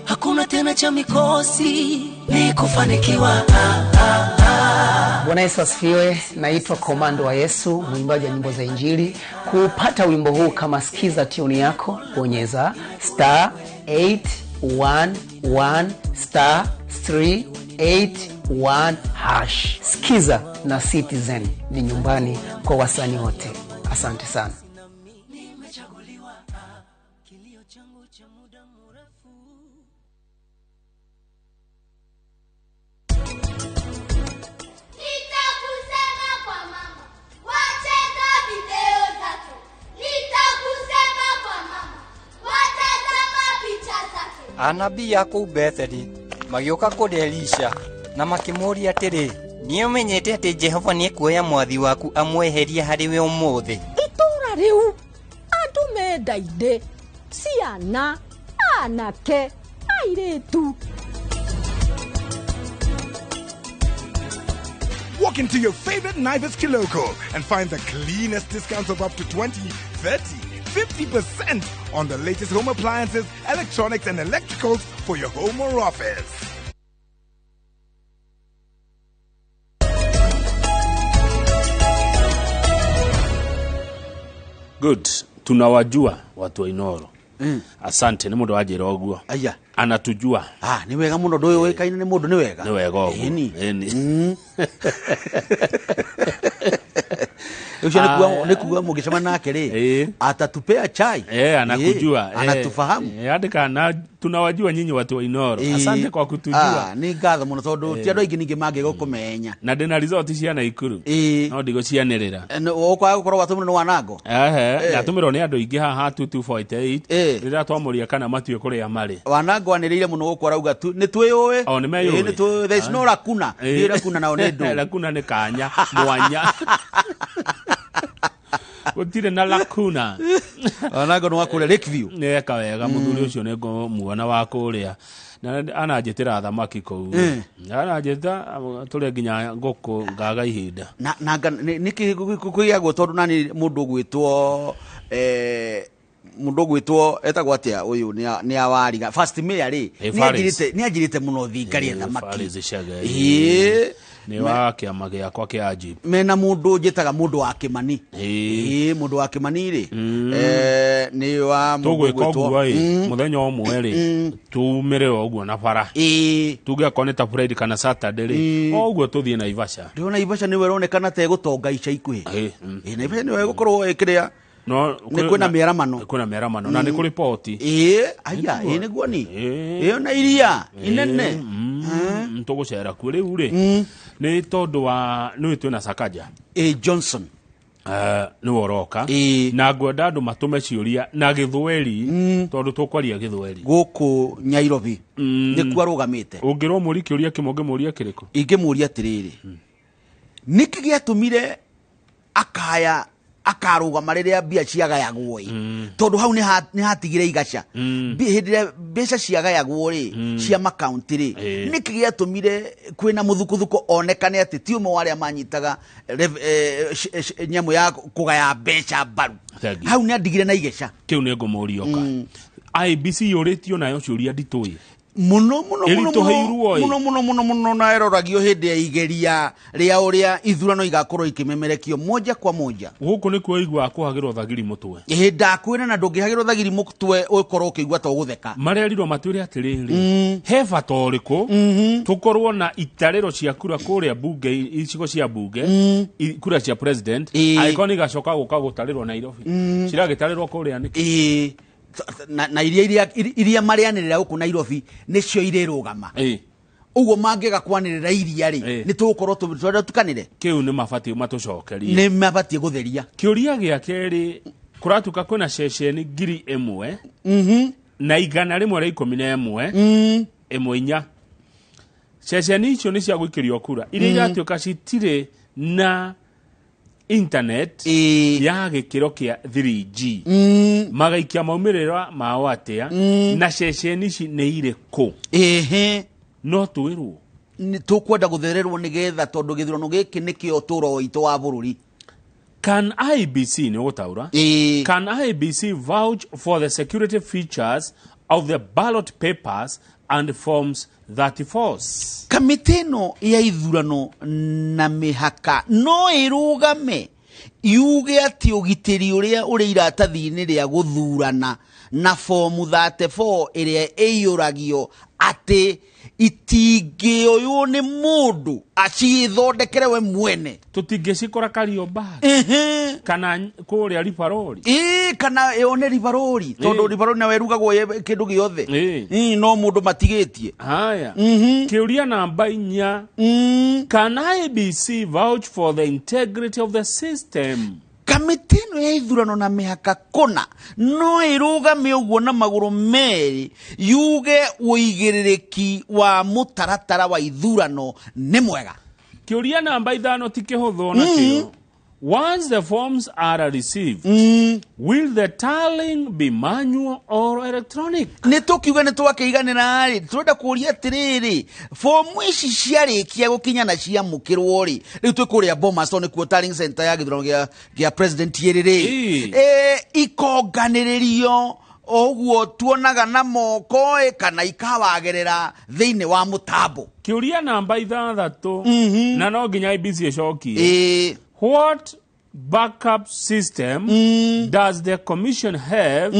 J: Hakuna tena cha mikosi ni kufanikiwa.
K: Bwana Yesu asifiwe. Naitwa Komando wa Yesu, mwimbaji wa nyimbo za Injili. Kupata wimbo huu kama sikiza tune yako, bonyeza *811 *381 #. Sikiza na Citizen ni nyumbani kwa wasanii wote. Asante sana.
L: Nitakusema kwa mama, wacheka video tatu. Nitakusema anabii yako Betheli magioka kuri Elisha na makimuria atiri nie menyete ati Jehova ni kuoya mwathi waku amweherie hari we umuthi.
M: Itura riu andu mendaide ciana anake airetu.
D: Walk into your favorite Naivas Kiloko and find the cleanest discounts of up to 20, 30, 50% on the latest home appliances, electronics, and electricals for your home or office.
B: Good. Tunawajua watu wa Inoro. Asante ni mundu wajira oguo.
A: Aya.
B: Anatujua.
A: Ni wega muno ndoyo wekaine ni mundu ni wega.
B: Ni wega oguo.
A: Eni. Nikuwa mugicema nake ri atatupea chai.
B: Anakujua.
A: Anatufahamu.
B: Andika tunawajua nyinyi watu wa Inoro. Asante kwa kutujua.
A: Ni ngatho muno tondu ti andu aingi ningi mange gukumenya.
B: Na ndina resort cia na Ikuru. No ndigo cianirira.
A: Okwa gukorwo watumire no Wanango.
B: Ndatumiro ni andu aingi haha 2248. Rira twamuria kana matue kuria mari.
A: Wanango anirire muno gukora uga tu ni twiyuwe.
B: Ni meyuwe.
A: Ni tu there is no lacuna. Ni lacuna nao ni ndu.
B: Lacuna ni kanya mwanya. Gutire na lacuna.
A: Wanango no wakure Lakeview.
B: Neka wega muthuri ucio ni ngo muona wa kuria. Na anajitira thamaki kou. Anajita tule nginya ngoko ngaga ihinda.
A: Na niki kuigagwo tondu nani mundu gwitwo mundu gwitwo etagwo atia uyu ni awariga first mayor ri ni ajirite muno thingari thamaki.
B: Ni wa kiama giakwa kia ajib
A: mena mundu njitaga mundu wa Kimani. Mundu wa Kimani ri ni wa
B: mundu gwitwo muthenya omwe ri tumire oguo na bara tuge koneta Friday kana Saturday ri oguo tuthie na Ivasha.
A: Ndio na Ivasha ni weronekana te gutonga ica ikuhi. Na Ivasha ni wegukorwo ekiria no kwina meramano
B: na ni kuri poti
A: aya niguo ni iyo na iria inene
B: ntugucera kuri ure ni tondu wa ni twina Sakaja
A: Johnson
B: ni woroka na ngwenda andu matume ciuria na Githweri tondu tukwaria Githweri
A: guku Nyairobi ni kwarugamite
B: ungirwo muri kiuria kimonge muria kiriko
A: ingimuria atiriri niki giatumire akaya akarugama riria mbia ciagayagwo tondu hau ni hatigire igaca hindire mbeca ciagayagwo ri cia makaunti ri niki giatumire kwina muthukuthuko onekane ati ti umwe waria manyitaga nyamu ya kugaya mbeca baru hau ni andigire na igeca
B: kiu ni ngumurioka IBC yoritio nayo ciuria nditui
A: muno na eroragio hindi ya igeria ria uria ithurano igakorwo ikimemerekio moja kwa moja
B: guku ni kuigwa kuhagirwo thagiri mutwe
A: hinda kwina na ndungihagirwo thagiri mutwe ukorwo ukigwa to gutheka
B: marerirwo matwire atiriri he batoriku tukorwo na itarero cia kura kuria bunge icigo cia bunge kura cia president aikoni gacoka guka gutarirwo Nairobi ciragitarerwo kuria niki
A: na iria marianirira guku Nairobi nicio irerugama uguo mangega kwanirira iria ri ni tugukorwo tukanire
B: kiu ni mabati matucokerie
A: ni mabati gutheria
B: kiuria gia keri kuratuka kwina ceceni 1,000 na 111 inya ceceni icio ni cia gwikirio kura iria igatuka citire na internet ya gikiro kia 3G magaikia maumirira mao atia na ceceni ici ni ire ku no twirwo
A: ni tukwenda guthererwo nigetha tondu githurano giki nikio turo witu wa bururi.
B: Can IBC ni gutaura can IBC vouch for the security features of the ballot papers and forms 34?
A: Kamiti no ya ithurano na mihaka no irugame yuge ati ugitiri uria uri iratathi-ini ria guthurana na formu 34 iria iyuragio ati itingi uyu ni mundu acithondekere we mwene
B: tutingicikora Karioba kana kuria Ribarori
A: kana one Ribarori tondu Ribarori na werugagwo kindu giothe no mundu matigetie
B: haya kiuria namba 4 can IBC vouch for the integrity of the system? kamĩtĩ ĩno ya ithurano na mĩhaka kũna no ĩrũgame ũguo na magũrũ merĩ yuge ũigĩrĩrĩki wa mũtaratara wa ithurano nĩ mwega.
A: Kĩũria namba 5 ti kĩhũthũ na kĩo. Once the forms are received, will the tallying be manual or electronic?
B: Nĩtũkiuga nĩtwakĩiganĩra rĩ, tũrenda kũria atĩrĩrĩ, fomu ici ciarĩkia gũkinya na ciamũkĩrwo rĩ, rĩu twĩkũrĩa Bomas nĩkuo tallying center ya gĩthurano gĩa president rĩ, ikonganĩrĩrio oguo tuonaga na moko kana ikawagerera thĩinĩ wa mũtambo.
A: Kĩũria namba 6 na no nginya IBC ĩcokie. What backup system does the commission have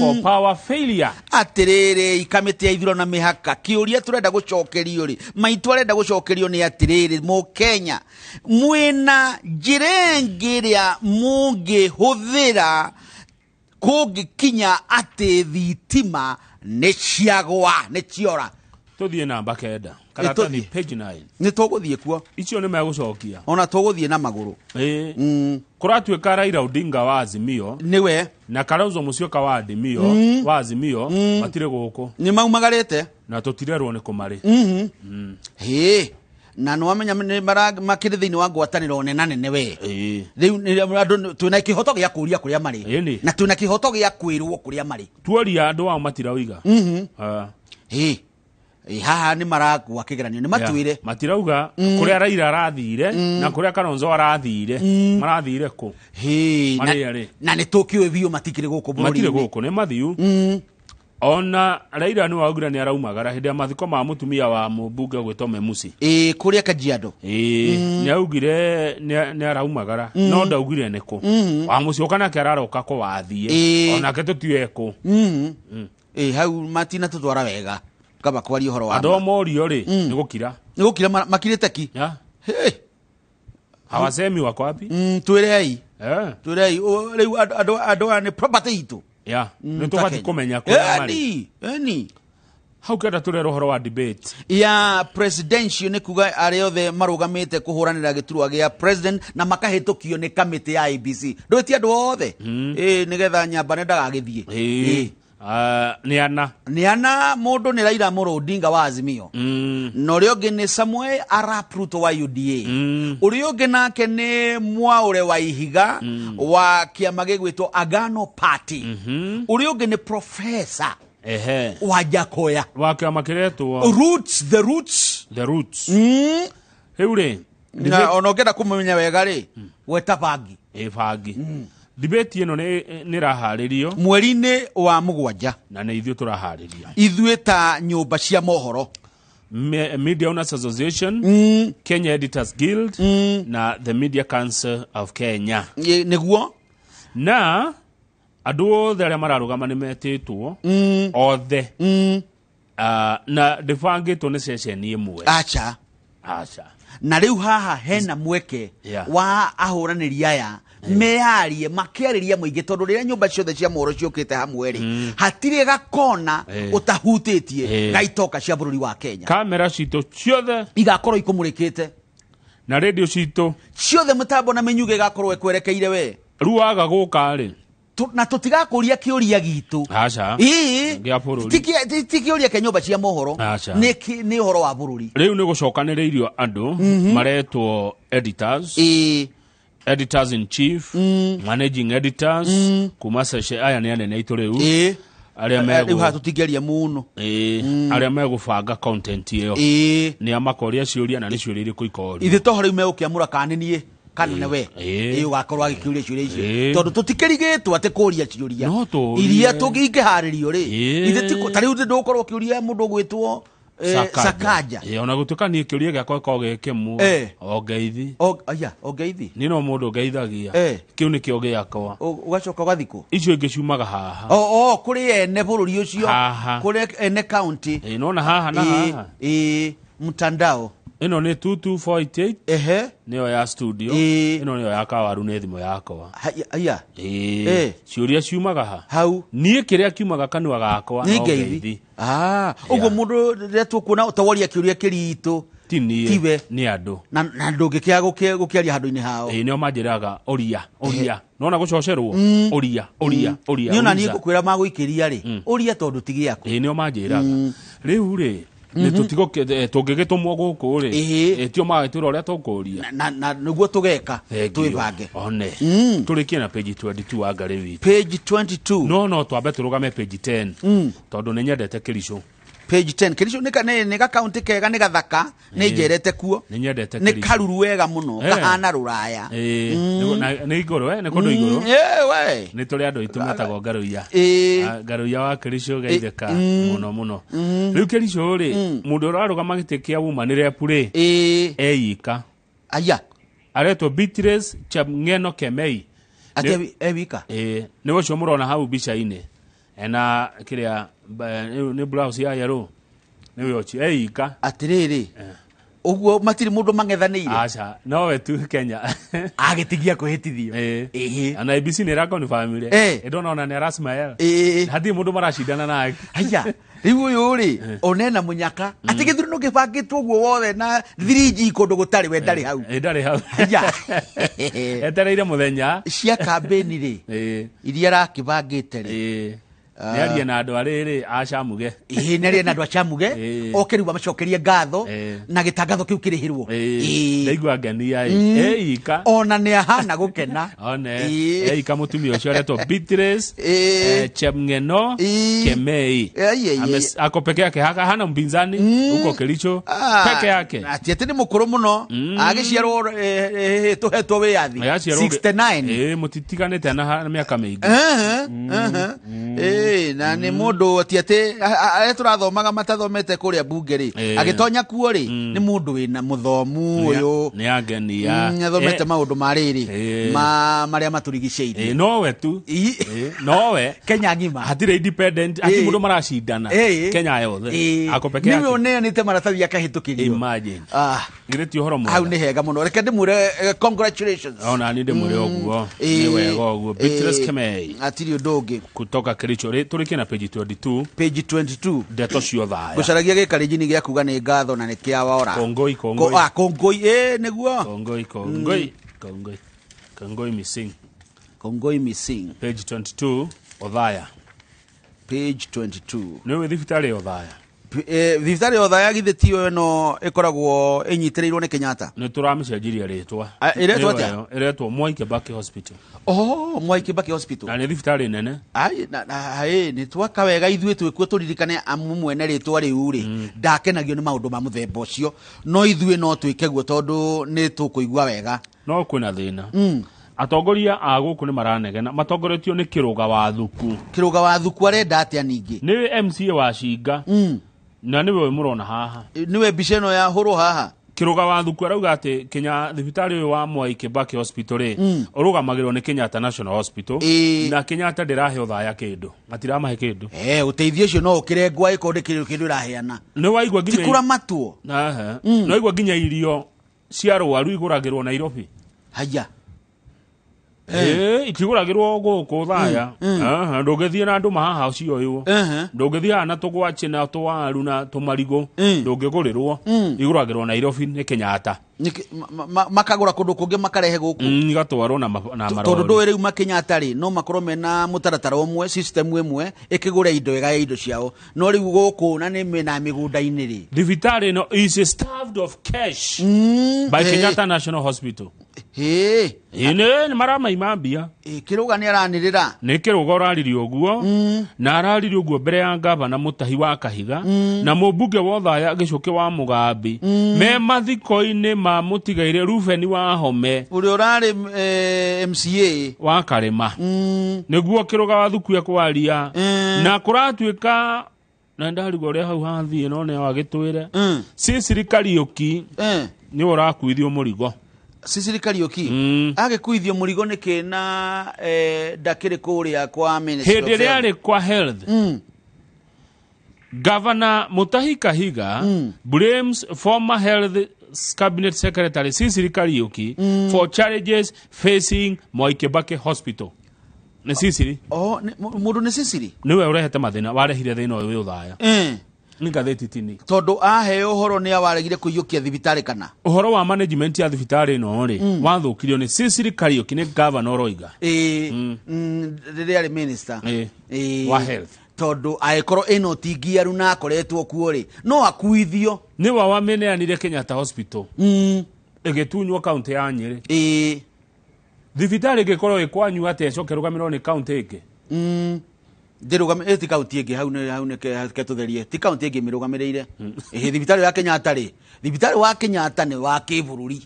A: for power failure?
B: Atĩrĩrĩ, kamĩtĩ ya ithurano na mĩhaka, kĩũria tũrenda gũcokerio rĩ, maitũ arenda gũcokerio nĩ atĩrĩrĩ, Mũkenya mwĩna njĩra ĩngĩ ĩrĩa mũngĩhũthĩra kũngĩkinya atĩ thitima nĩ ciagwa, nĩ ciora.
A: Tũthiĩ namba 9 karatathi page 9.
B: Nĩ tũgũthiĩ kuo.
A: Icio nĩ megũcokia.
B: Ona tũgũthiĩ na magũrũ.
A: Kũratuĩka Raila Odinga wa Azimio
B: nĩwe
A: na Kalonzo Musyoka wa Azimio matirĩ gũkũ.
B: Nĩ maumagarĩte
A: na tũtirerwo nĩ kũmarĩ.
B: Na no amenya makĩrĩ thĩinĩ wa ngwatanĩro nene we. Rĩu andũ twĩna kĩhoto gĩa kũria kũrĩa marĩ na twĩna kĩhoto gĩa kwĩrwo kũrĩa marĩ.
A: Tuoria andũ ao matirauga.
B: Haha nĩ marakua kĩgeranio nĩ matwĩre.
A: Matirauga kũrĩa Raila arathire na kũrĩa Kalonzo arathire marathire kũ.
B: Na nĩ tũkĩũĩ biũ matikĩrĩ gũkũ bũrũri-inĩ.
A: Matirĩ gũkũ nĩ mathiu. Ona Raila nĩ waugire nĩ araumagara hĩndĩ ya mathiko ma mũtumia wa mũmbunge gwĩtwo Memusi.
B: Kũrĩa Kajiado.
A: Nĩ augire nĩ araumagara no ndaugire nĩ kũ. Wa Musyoka nake araroka kũwathie. Onake tũtiũĩ kũ.
B: Hau matina tũtwara wega. Kaba kwaria ũhoro wa.
A: Andũ morio rĩ nĩ gũkira.
B: Nĩ gũkira makirĩte ki.
A: Hawasemi wako wapi?
B: Twĩrei. Twĩrei rĩu andũ nĩ property itũ.
A: Nĩ tũbatiĩ kũmenya kũrĩa marĩ. Hau kenda tũrera ũhoro wa debate
B: ya presidential nĩ kuga arĩa othe marũgamĩte kũhũranĩra gĩturwa gĩa president na makahĩtũkio nĩ kamĩtĩ ya IBC. Ndwĩtie andũ othe nĩgetha Nyambane ndagagĩthiĩ. Nĩ ana mũndũ nĩ Raila Odinga wa Azimio, na ũrĩa ũngĩ nĩ Samuel Arap Ruto wa UDA, ũrĩa ũngĩ nake nĩ Mwaũre wa Ihiga wa kĩama gĩgwĩtwo Agano Party, ũrĩa ũngĩ nĩ Professor wa Jakoya
A: wa kĩama kĩretwo
B: The Roots.
A: Rĩu rĩ
B: ona ũngĩenda kũmenya wega rĩ weta bangi
A: debate ĩno nĩ raharĩrio
B: mweri-inĩ wa 7
A: na nĩ ithuĩ tũraharĩria
B: ithuĩ ta nyũmba cia mohoro
A: Media Owners Association, Kenya Editors Guild na the Media Council of Kenya.
B: Nĩguo
A: na andũ othe arĩa mararũgama nĩ metĩtwo othe na ndĩbangĩtwo nĩ ceceni ĩmwe.
B: Acha na rĩu haha hena mweke wa ahũranĩri aya mearie makĩarĩria mũingĩ tondũ rĩrĩa nyũmba ciothe cia mohoro ciũkĩte hamwe rĩ hatirĩ gakona ũtahutĩtie gaitoka cia bũrũri wa Kenya.
A: Kamera citũ ciothe
B: igakorwo ikũmũrĩkĩte
A: na radio citũ
B: ciothe mũtambo na menyuge igakorwo ekwerekeire we.
A: Rĩu waga gũka rĩ
B: na tũtigakũria kĩũria gitũ. Ti kĩũria kĩa nyũmba cia mohoro nĩ ũhoro wa bũrũri.
A: Rĩu nĩ gũcokanĩrĩirio andũ maretwo editors in chief, managing editors, kuma seshe aya nĩ anene itũ rĩu
B: arĩa tũtingĩaria mũno
A: arĩa megũbanga content ĩyo nĩ amakoria ciũria na nĩ ciũria irĩkũ ikorio.
B: Ithe toho rĩu megũkĩamũra kana nĩ kana nĩ we ũgakorwo agĩkĩũria ciũria icio tondũ tũtikĩrigĩtwo atĩ kũũria ciũria iria tũngĩharĩrio rĩ ithe ta rĩu ndũgũkorwo ũkĩũria mũndũ ũgwĩtwo Sakaja.
A: Ona gũtuĩka niĩ kĩũria gĩakwa gĩkoragwo gĩkĩmwe ongeithi
B: ongeithi
A: nĩ no mũndũ ũgeithagia kĩu nĩkĩo gĩakwa
B: ũgacoka ũgathikũ
A: icio ingĩ ciumaga haha
B: kũrĩ ene bũrũri ũcio kũrĩ ene county
A: nona haha na haha
B: mtandao
A: ino nĩ 22488 nĩyo ya studio ino nĩyo ya Kawaru nĩ thimũ yakwa ciũria ciumaga
B: hau
A: niĩ kĩrĩa kiumaga kanua gakwa
B: no ngeithi ũguo mũndũ rĩrĩa tũkuona ũtaworia kĩũria kĩritũ tiwe
A: ni andu
B: na ndungikia gukiaria handu-ini hao
A: nio manjiraga oria nona gucocerwo oria
B: ni ona ni ngukwira maguikiria ri oria tondu tigiaku
A: nio manjiraga riu ri ni tutigo tungigitumwo guku ri tio magitwira uria tukuria
B: na niguo tugeka twibange
A: one turikie na page 22 wa ngari wi
B: page 22
A: no twambe turugame page 10 tondu ni nyendete kirisho
B: page 10 kirisho ni ga county kega ni gathaka ni njerete kuo ni karuru wega muno kahana ruraya
A: ni igoro ni kundu igoro
B: we
A: ni tuli andu itumetago ngaruya wa kirisho geitheka muno riu kirisho ri mundu urarugama giti kia wumanire pure eika
B: aya
A: aretwo Beatrice Chamngeno Kemei
B: ati ewika
A: ni ucio murona hau bica-ini ena kiria ni blouse ya yellow ni wiochi eika
B: atiriri uguo matiri mundu mang'ethanire
A: acha no we tu Kenya
B: agitigia kuhitithio
A: ana ABC ni rako ni family ndona ona ni Rasmael hadi mundu marashindana naye
B: aya riu uyu ri onena munyaka ati githurano gibangitwo guo wothe na 3G kundu gutari we ndari hau
A: aya etereire muthenya
B: cia campaign ri iria rakibangite ri
A: Nearia na andu ariri acamuge
B: nearia na andu acamuge okeriwa macokerie ngatho na gitangatho kiu kirihirwo
A: ndaigua ngenia eika
B: ona ni ahana gukena
A: eika mutumia ucio aretwo Beatrice Chamngeno Kemei ako peke yake hana mpinzani uko Kericho peke yake
B: ati ni mukuru muno agiciarwo tuhetwo wiathi 69
A: mutitiganite na miaka mingi
B: na ni mundu atiate aria turathomaga matathomete kuria bunge ri agitonya kuo ri ni mundu wina muthomu uyu
A: ni agenia
B: athomete maundu mariri maria maturigiceirie
A: no tu no
B: Kenya ngima
A: hatire independent ati mundu marashindana Kenya yothe ako peke yake
B: niwe onete maratathi akahitukirio
A: imagine gireti uhoro mu
B: au ni hega muno reke ndimure congratulations
A: ona ni ndimure oguo ni wega oguo Beatrice Kemei
B: atiri ndungi
A: kutoka Kericho turikie na page 22 ndeto cio thaya
B: gucaragia gikarijini gia kuga ni ngatho na ni kia wora
A: kongoi
B: niguo kongoi missing
A: page 22 othaya
B: page 22
A: niwe thibitari othaya
B: thibitari othaya githitio no ikoragwo inyitirirwo ni Kenyatta
A: ni turamicenjiria ritwa
B: iretwo atia
A: iretwo Mwai Kibaki Hospital
B: Mwai Kibaki Hospital
A: na ni thibitari nene
B: ni twaka wega ithuĩ twĩkuo tũririkane amu mwene rĩtwa rĩu rĩ ndakenagio nĩ maũndũ ma mũthemba ũcio no ithuĩ no twĩke guo tondũ nĩ tũkũigua wega
A: no kwĩna thĩna atongoria a gũkũ nĩ maranegena matongoretio nĩ kĩrũga wa thuku arenda atĩa ningĩ nĩ MCA wa Cinga na niwe murona haha
B: niwe mbica ĩno ya hũrwo haha
A: kiruga wa thuku arauga ati Kenya thibitari uyu wa Mwai Kibaki Hospital urugamagirwo ni Kenyatta National Hospital na Kenyatta ndirahe uthaya kindu matiramahe kindu
B: uteithio ucio no ukirengwa ikonde kindu iraheana
A: ni waigwa nginya
B: tikura matwo
A: no waigwa nginya irio cia rwaru iguragirwo Nairobi
B: haya
A: ikiguragirwo guku thaya ndungithie na andu mahaha cio yu ndungithie na tugwachi na twaru na tumarigo ndungigurirwo iguragirwo Nairobi ni Kenyatta
B: makagura kundu kungi makarehe guku
A: igatwarwo na marori
B: tondu ndu riu Kenyatta ri no makorwo mena mutaratara umwe system imwe ikigura indo ega indo ciao no riu guku na ni mena migunda-ini ri
A: thibitari no is starved of cash by Kenyatta National Hospital ine marama imambia
B: kiruga ni aranirira
A: ni kiruga uraririo guo na araririo guo mbere ya gavana Mutahi wa Kahiga na mubunge wa Thaya gicuki wa Mugambi me mathiko-ini ma mutigaire Rubeni wa Home
B: uri urari MCA
A: wa Karema niguo kiruga wa thuku ya kwaria na kuratuika na ndarigwo ria hau hathie no ne wagitwire Sisiri Kariuki ni urakuithio murigo
B: Sisiri Kariuki agikuithio murigo niki na ndakiri kuria kwa minister
A: hindi riari kwa health Governor Mutahi Kahiga blames former health cabinet secretary Sisiri Kariuki for challenges facing Mwai Kibaki Hospital. Ni Sisiri?
B: Mundu ni Sisiri?
A: Niwe urehete mathina warehire thina uyu Thaya.
B: Ni gatheti tini.
A: Tondu aheo horo ni awaregire kuiyukia thibitari kana.
B: Uhoro wa management ya thibitari no ri wathukirio ni Sisiri Kariuki ni governor Roiga.
A: Riria ari minister.
B: Wa health.
A: Tondu aikoro eno tigiaru na akoretwo kuo ri no akuithio
B: ni wa meneanire Kenyatta Hospital. Egetunywo county ya Nyeri. Thibitari gikorwo ikwanyu ate cokerugamirwo ni county ike.
A: Ndirugame eti county ige hau ne ke tutherie ti county ige mirugamirire thibitari ya Kenyatta ri thibitari wa Kenyatta ni wa kibururi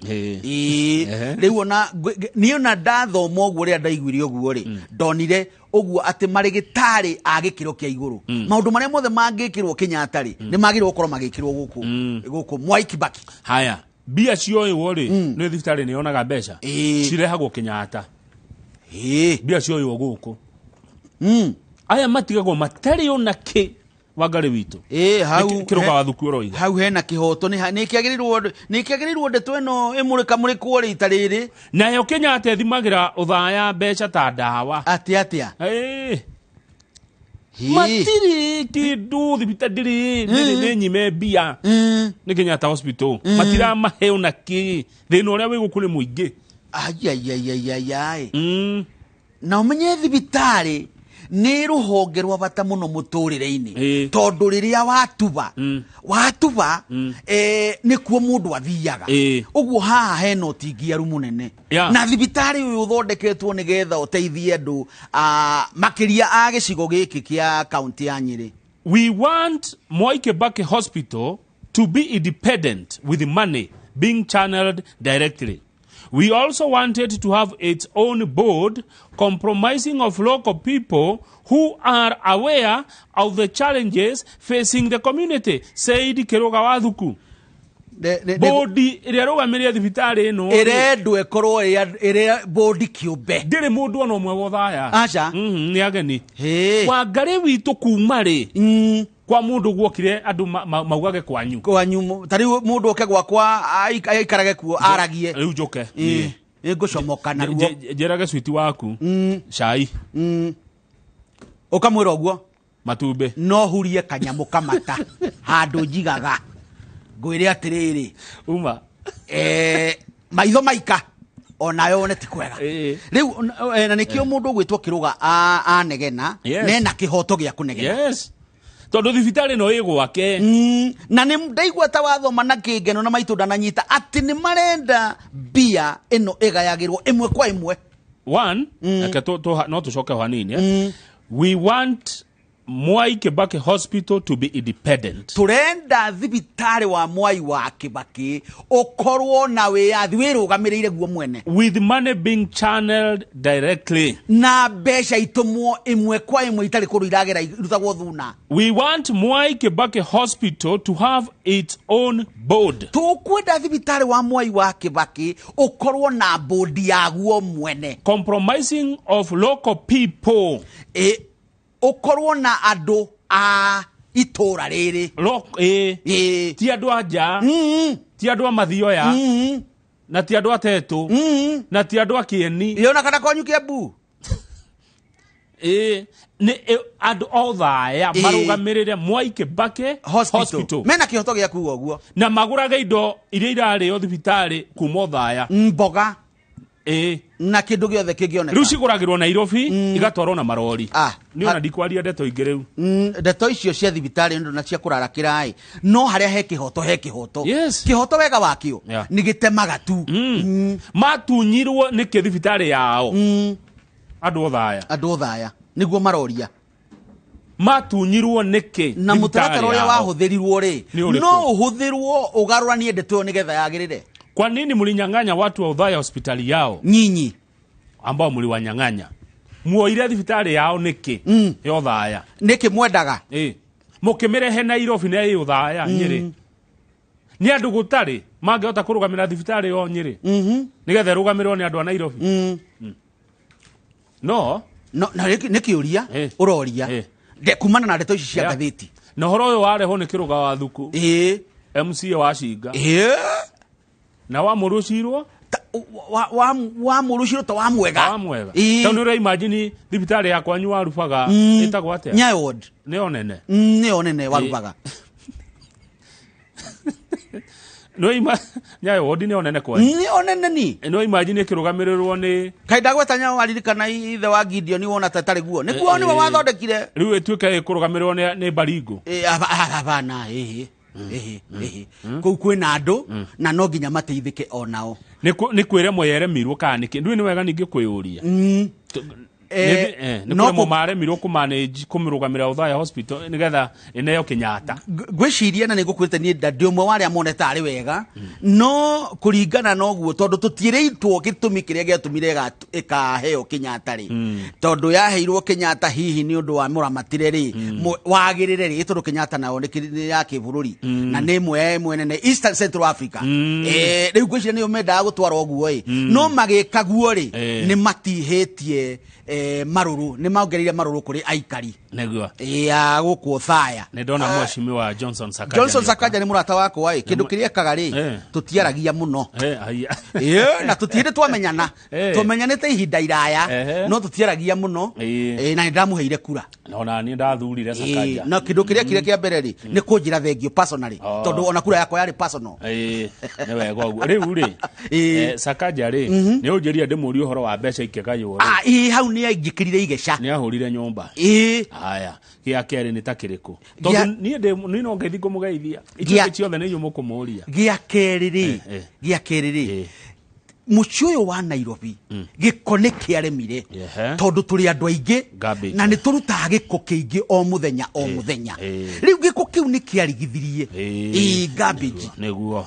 A: riu ona ni ona ndathoma oguo ri ndaiguire oguo ri ndonire oguo ati marigitari agikiro kia iguru maundu maria mothe mangikirwo Kenyatta ri ni magirwo gukorwo magikirwo guku Mwai Kibaki.
B: Haya bia cioyo ri ni thibitari ni onaga mbeca cirehagwo Kenyatta bia cioyo guku aya matigagwo matari ona ki wagare witu
A: hau
B: kiroga wathuku Roiga
A: hau hena kihoto ni kiagirirwo ndeto eno imurika muri kwori itariri
B: nayo Kenyatta ethimagira uthaya mbeca ta ndawa
A: atia
B: matiri kindu thibitari ni nyime bia ni Kenyatta Hospital matira maheo na ki thina uria wigukuri muingi
A: na umenye thibitari ni ruhonge rwa bata muno muturire-ini tondu riria watuba ni kuo mundu athiaga uguo haha hena utingiaru munene na thibitari uyu uthondeketwo ni getha uteithie andu makiria a gicigo giki kia county ya Nyeri.
B: We want Mwai Kibaki Hospital to be independent with money being channeled directly. We also wanted to have its own board comprising of local people who are aware of the challenges facing the community, said Kiroga Wathuku. Bodi iria rugamiria thibitari ino
A: irendu ekorwo iria bodi kiumbe
B: ndire mundu ono mwe wothaya
A: acha
B: ni ageni wa ngari witu kuma ri kwa mundu gwokire andu maugage kwanyu
A: tari mundu oke gwakwa aikarage kuo aragie
B: riu njoke
A: ngucomoka na ruo
B: njerage switi waku cai
A: ukamwira oguo
B: matumbe
A: no hurie kanyamu kamata handu njigaga ngwire atiriri
B: uma
A: maitho maika onayo one ti kwega riu na nikio mundu gwitwo Kiruga anegena nena kihoto gia kunegena
B: tondu thibitari no igwake
A: na ni ndaigua ta wathoma na kingeno na maitu ndananyita ati ni marenda bia ino igayagirwo imwe kwa imwe
B: one no tucoke hanini we want Mwai Kibaki Hospital to be independent.
A: Turenda thibitari wa Mwai wa Kibaki ukorwo na wiathi wirugamirire guo mwene
B: with money being channeled directly
A: na mbeca itumwo imwe kwa imwe itari kuru iragera irutagwo thuna.
B: We want Mwai Kibaki Hospital to have its own board.
A: Tukwenda thibitari wa Mwai wa Kibaki ukorwo na board yaguo mwene
B: compromising of local people
A: ukorwo na andu a itura riri
B: ti andu anja ti andu a mathioya na ti andu atetu na ti andu a kieni
A: yona kana kwanyu Kiambu
B: ni andu othaya marugamirire Mwai Kibaki Hospital
A: mena kihoto gia kuwa guo
B: na magurage indo iria irari o thibitari kuma othaya
A: mboga na kindu giothe kingioneka
B: riu ciguragirwo Nairobi igatwarwo na marori ni ona ndikwaria ndeto ingĩ riu
A: ndeto icio cia thibitari ndo na cia kurarakira no haria he kihoto kihoto wega wakio ni gitemaga tu
B: matunyirwo ni thibitari yao andu othaya
A: niguo maroria
B: matunyirwo niki
A: na mutaratara uria wahuthirirwo ri no uhuthirwo ugaruranie ndeto ni getha yagirire.
B: Kwa nini mlinyang'anya watu wa Othaya hospitali yao?
A: Nyinyi
B: ambao mliwanyang'anya. Muoire thibitari yao niki? Ya Othaya.
A: Niki mwendaga?
B: Mukimerehe Nairobi na ya Othaya Nyeri. Ni andu gutari mangehota kurugamira thibitari yo Nyeri. Nigethe rugamirwo ni andu a Nairobi. No
A: na niki uria uroria. De kumana na ndeto ici cia gatheti.
B: Na horo uyu wareho ni Kiruga Wathuku. MC wa Cinga. Na wa murucirwo
A: wa murucirwo to wa mwega
B: tondu ura imagine thibitari yakwa nyu warubaga itagwo atia
A: Nyawod
B: ni onene
A: warubaga
B: No ima nyayo wodi ne onene kwa
A: ni onene ni
B: no imagine kirugamiriro ni
A: kaida gwetanya waririkana ithe wa Gideon wona tatari guo ni guo ni wa wathondekire
B: riu etuike kurugamiriro ni Baringo
A: abana kou kwina andu na no nginya mateithike onao
B: ni kwire moyeremirwo kana ndu ni wega ningi kwiyuria no kumare miro kumanage kumirugamira Uthaya Hospital nigetha ineyo Kenyatta
A: gwiciria na nigukwirite ni ndandi umwe wari amoneta ari wega no kuringana no guo tondu tutireitwo gitumi kiria giatumire ikaheo Kenyatta ri tondu yaheirwo Kenyatta hihi ni undu wa muramatire ri wagirire ri tondu Kenyatta nao ni ya kibururi na ni mwe nene Eastern Central Africa riu gwiciria ni umenda gutwara guo no magikaguo ri ni matihetie maruru ni maongerire maruru kuri aikari
B: neguo
A: ya guku Uthaya
B: ne ndona mheshimiwa Johnson Sakaja
A: ni murata wako kindu kiria kagari tutiaragia muno na tutire twamenyana tumenyanite ihinda iraya no tutiaragia muno na ndamuheire kura
B: na ni ndathurire Sakaja
A: na kindu kiria kia mbere ri ni kunjira thengio personally tondu ona kura yako yari personal
B: ne wega uguo riu ri Sakaja ri ni unjiria ndimuri uhoro wa mbeca ikegaywo
A: hau ni aingikirire igeca
B: ni ahurire nyumba haya gia kere ni takiriku tondu ni no ngethi kumugeithia icio ciothe ni yumu kumuria
A: gia keriri mucio wa Nairobi giko ni kiaremire tondu turi andu aingi na ni turutaga giko kiingi o muthenya riu giko kiu ni kiarigithirie garbage
B: neguo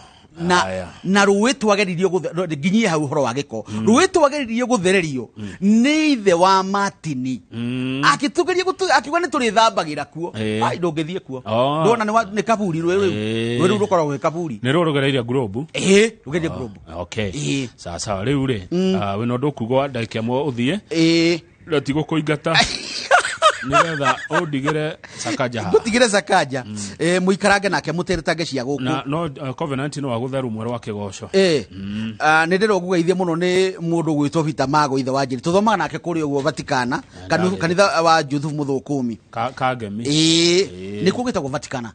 A: na ruwetu wageririo nginyie hau horo wa giko ruwetu wageririo guthererio ni ithe wa Martini akitugeria akiuga ni turi thambagira kuo ai ndungithie kuo ndona ni kaburi rweru rukoragwo ni kaburi
B: ni rurugereire globe
A: rugereire globe
B: okay sasa riu ri we no ndukugo ndake mo uthie ratigo kuingata nigetha undigire Sakaja
A: gutigire Sakaja muikarange nake muteretange cia guku
B: no Covenant no wagutheru mwero wa kigoco
A: ni ndiro gugeithie muno ni mundu gwitwo Vita Mago ithe wa Njiri tuthomaga nake kuri uguo Vatikana kanitha wa Juthu Muthukumi
B: kagemi
A: ni kugitagwo Vatikana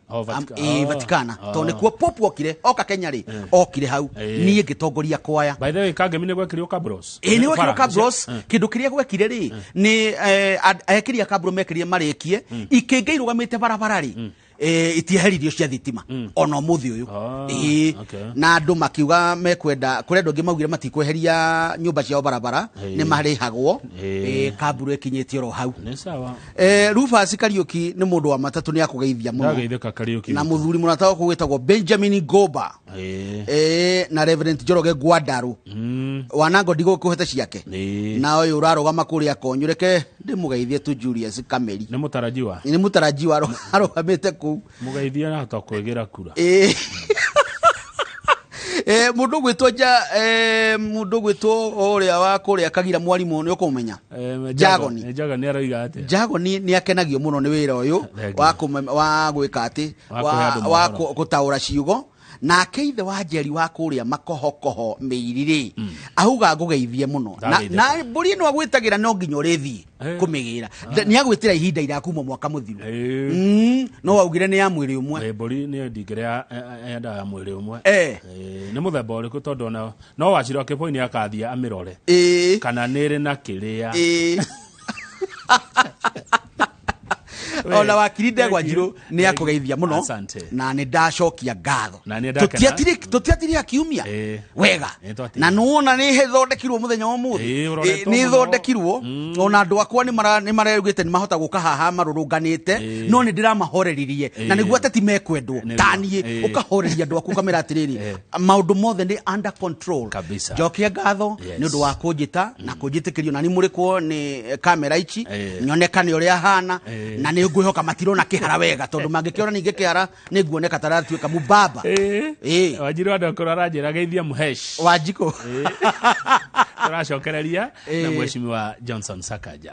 A: Vatikana to ni kuo popu okire oka Kenya ri okire hau ni ngitongoria kwaya
B: by the way kagemi ni gwekirio kabros
A: ni gwekirio kabros kindu kiria gwekire ri ni ekiria kabro mekirie marekie ikinge irugamite barabara ri itiheririo cia thitima ona muthi uyu na andu makiuga mekwenda kurendo ngi maugire matikweheria nyumba cia barabara ni marihagwo kaburu ekinyitio ro hau
B: ni sawa
A: Rufus Kariuki ni mundu wa matatu ni akugeithia muno
B: ndageitheka Kariuki
A: na muthuri munatawa kugwitagwo Benjamin Goba na Reverend Joroge Gwandaru wanango ndigo kuhete ciake na uyu urarugama kuria konyureke ndimugeithie tu Julius Kameri
B: ni mutarajiwa
A: arogamite ku
B: mugeithia na to kwegira kura
A: mundu gwitwo uria wa kuria Kagira mwarimu ni ukumenya
B: Jagoni aroiga ate
A: Jagoni ni akenagio muno ni wira uyu wa gwika ati wa gutaura ciugo na keithe wa Njeri wa kuria makohokoho meirire ahuga ngugeithie muno na mburi no agwitagira no nginya urithi kumigira ni agwitira ihinda ira kuma mwaka muthiru no augire ni ya mwiri umwe
B: mburi ni ndigire ya nda ya mwiri umwe ni muthemba uriku tondu no wachira ke point akathia amirore kana nire na kiria
A: ona wakiri Ndegwa Njiru ni akugeithia muno na ni ndacokia ngatho tutiatiri akiumia wega na nuona ni hethondekirwo muthenya wa muthi ni thondekirwo ona andu akwa ni marerugite ni mahota guka haha marurunganite no ni ndiramahoreririe na niguo ateti mekwendwo tanie ukahoreria andu aku kamera atiriri maundu mothe ni under control jokia ngatho ni undu wa kunjita na kunjitikirio na ni murikwo ni kamera ici nyonekane uria hana na ni ngwihoka matirona kihara wega tondu mangikiona ninge kihara ni nguoneka taratuika mubaba
B: Wanjiru andu kurara njira geithia muhesh
A: Wanjiko
B: turacokereria na mheshimiwa Johnson Sakaja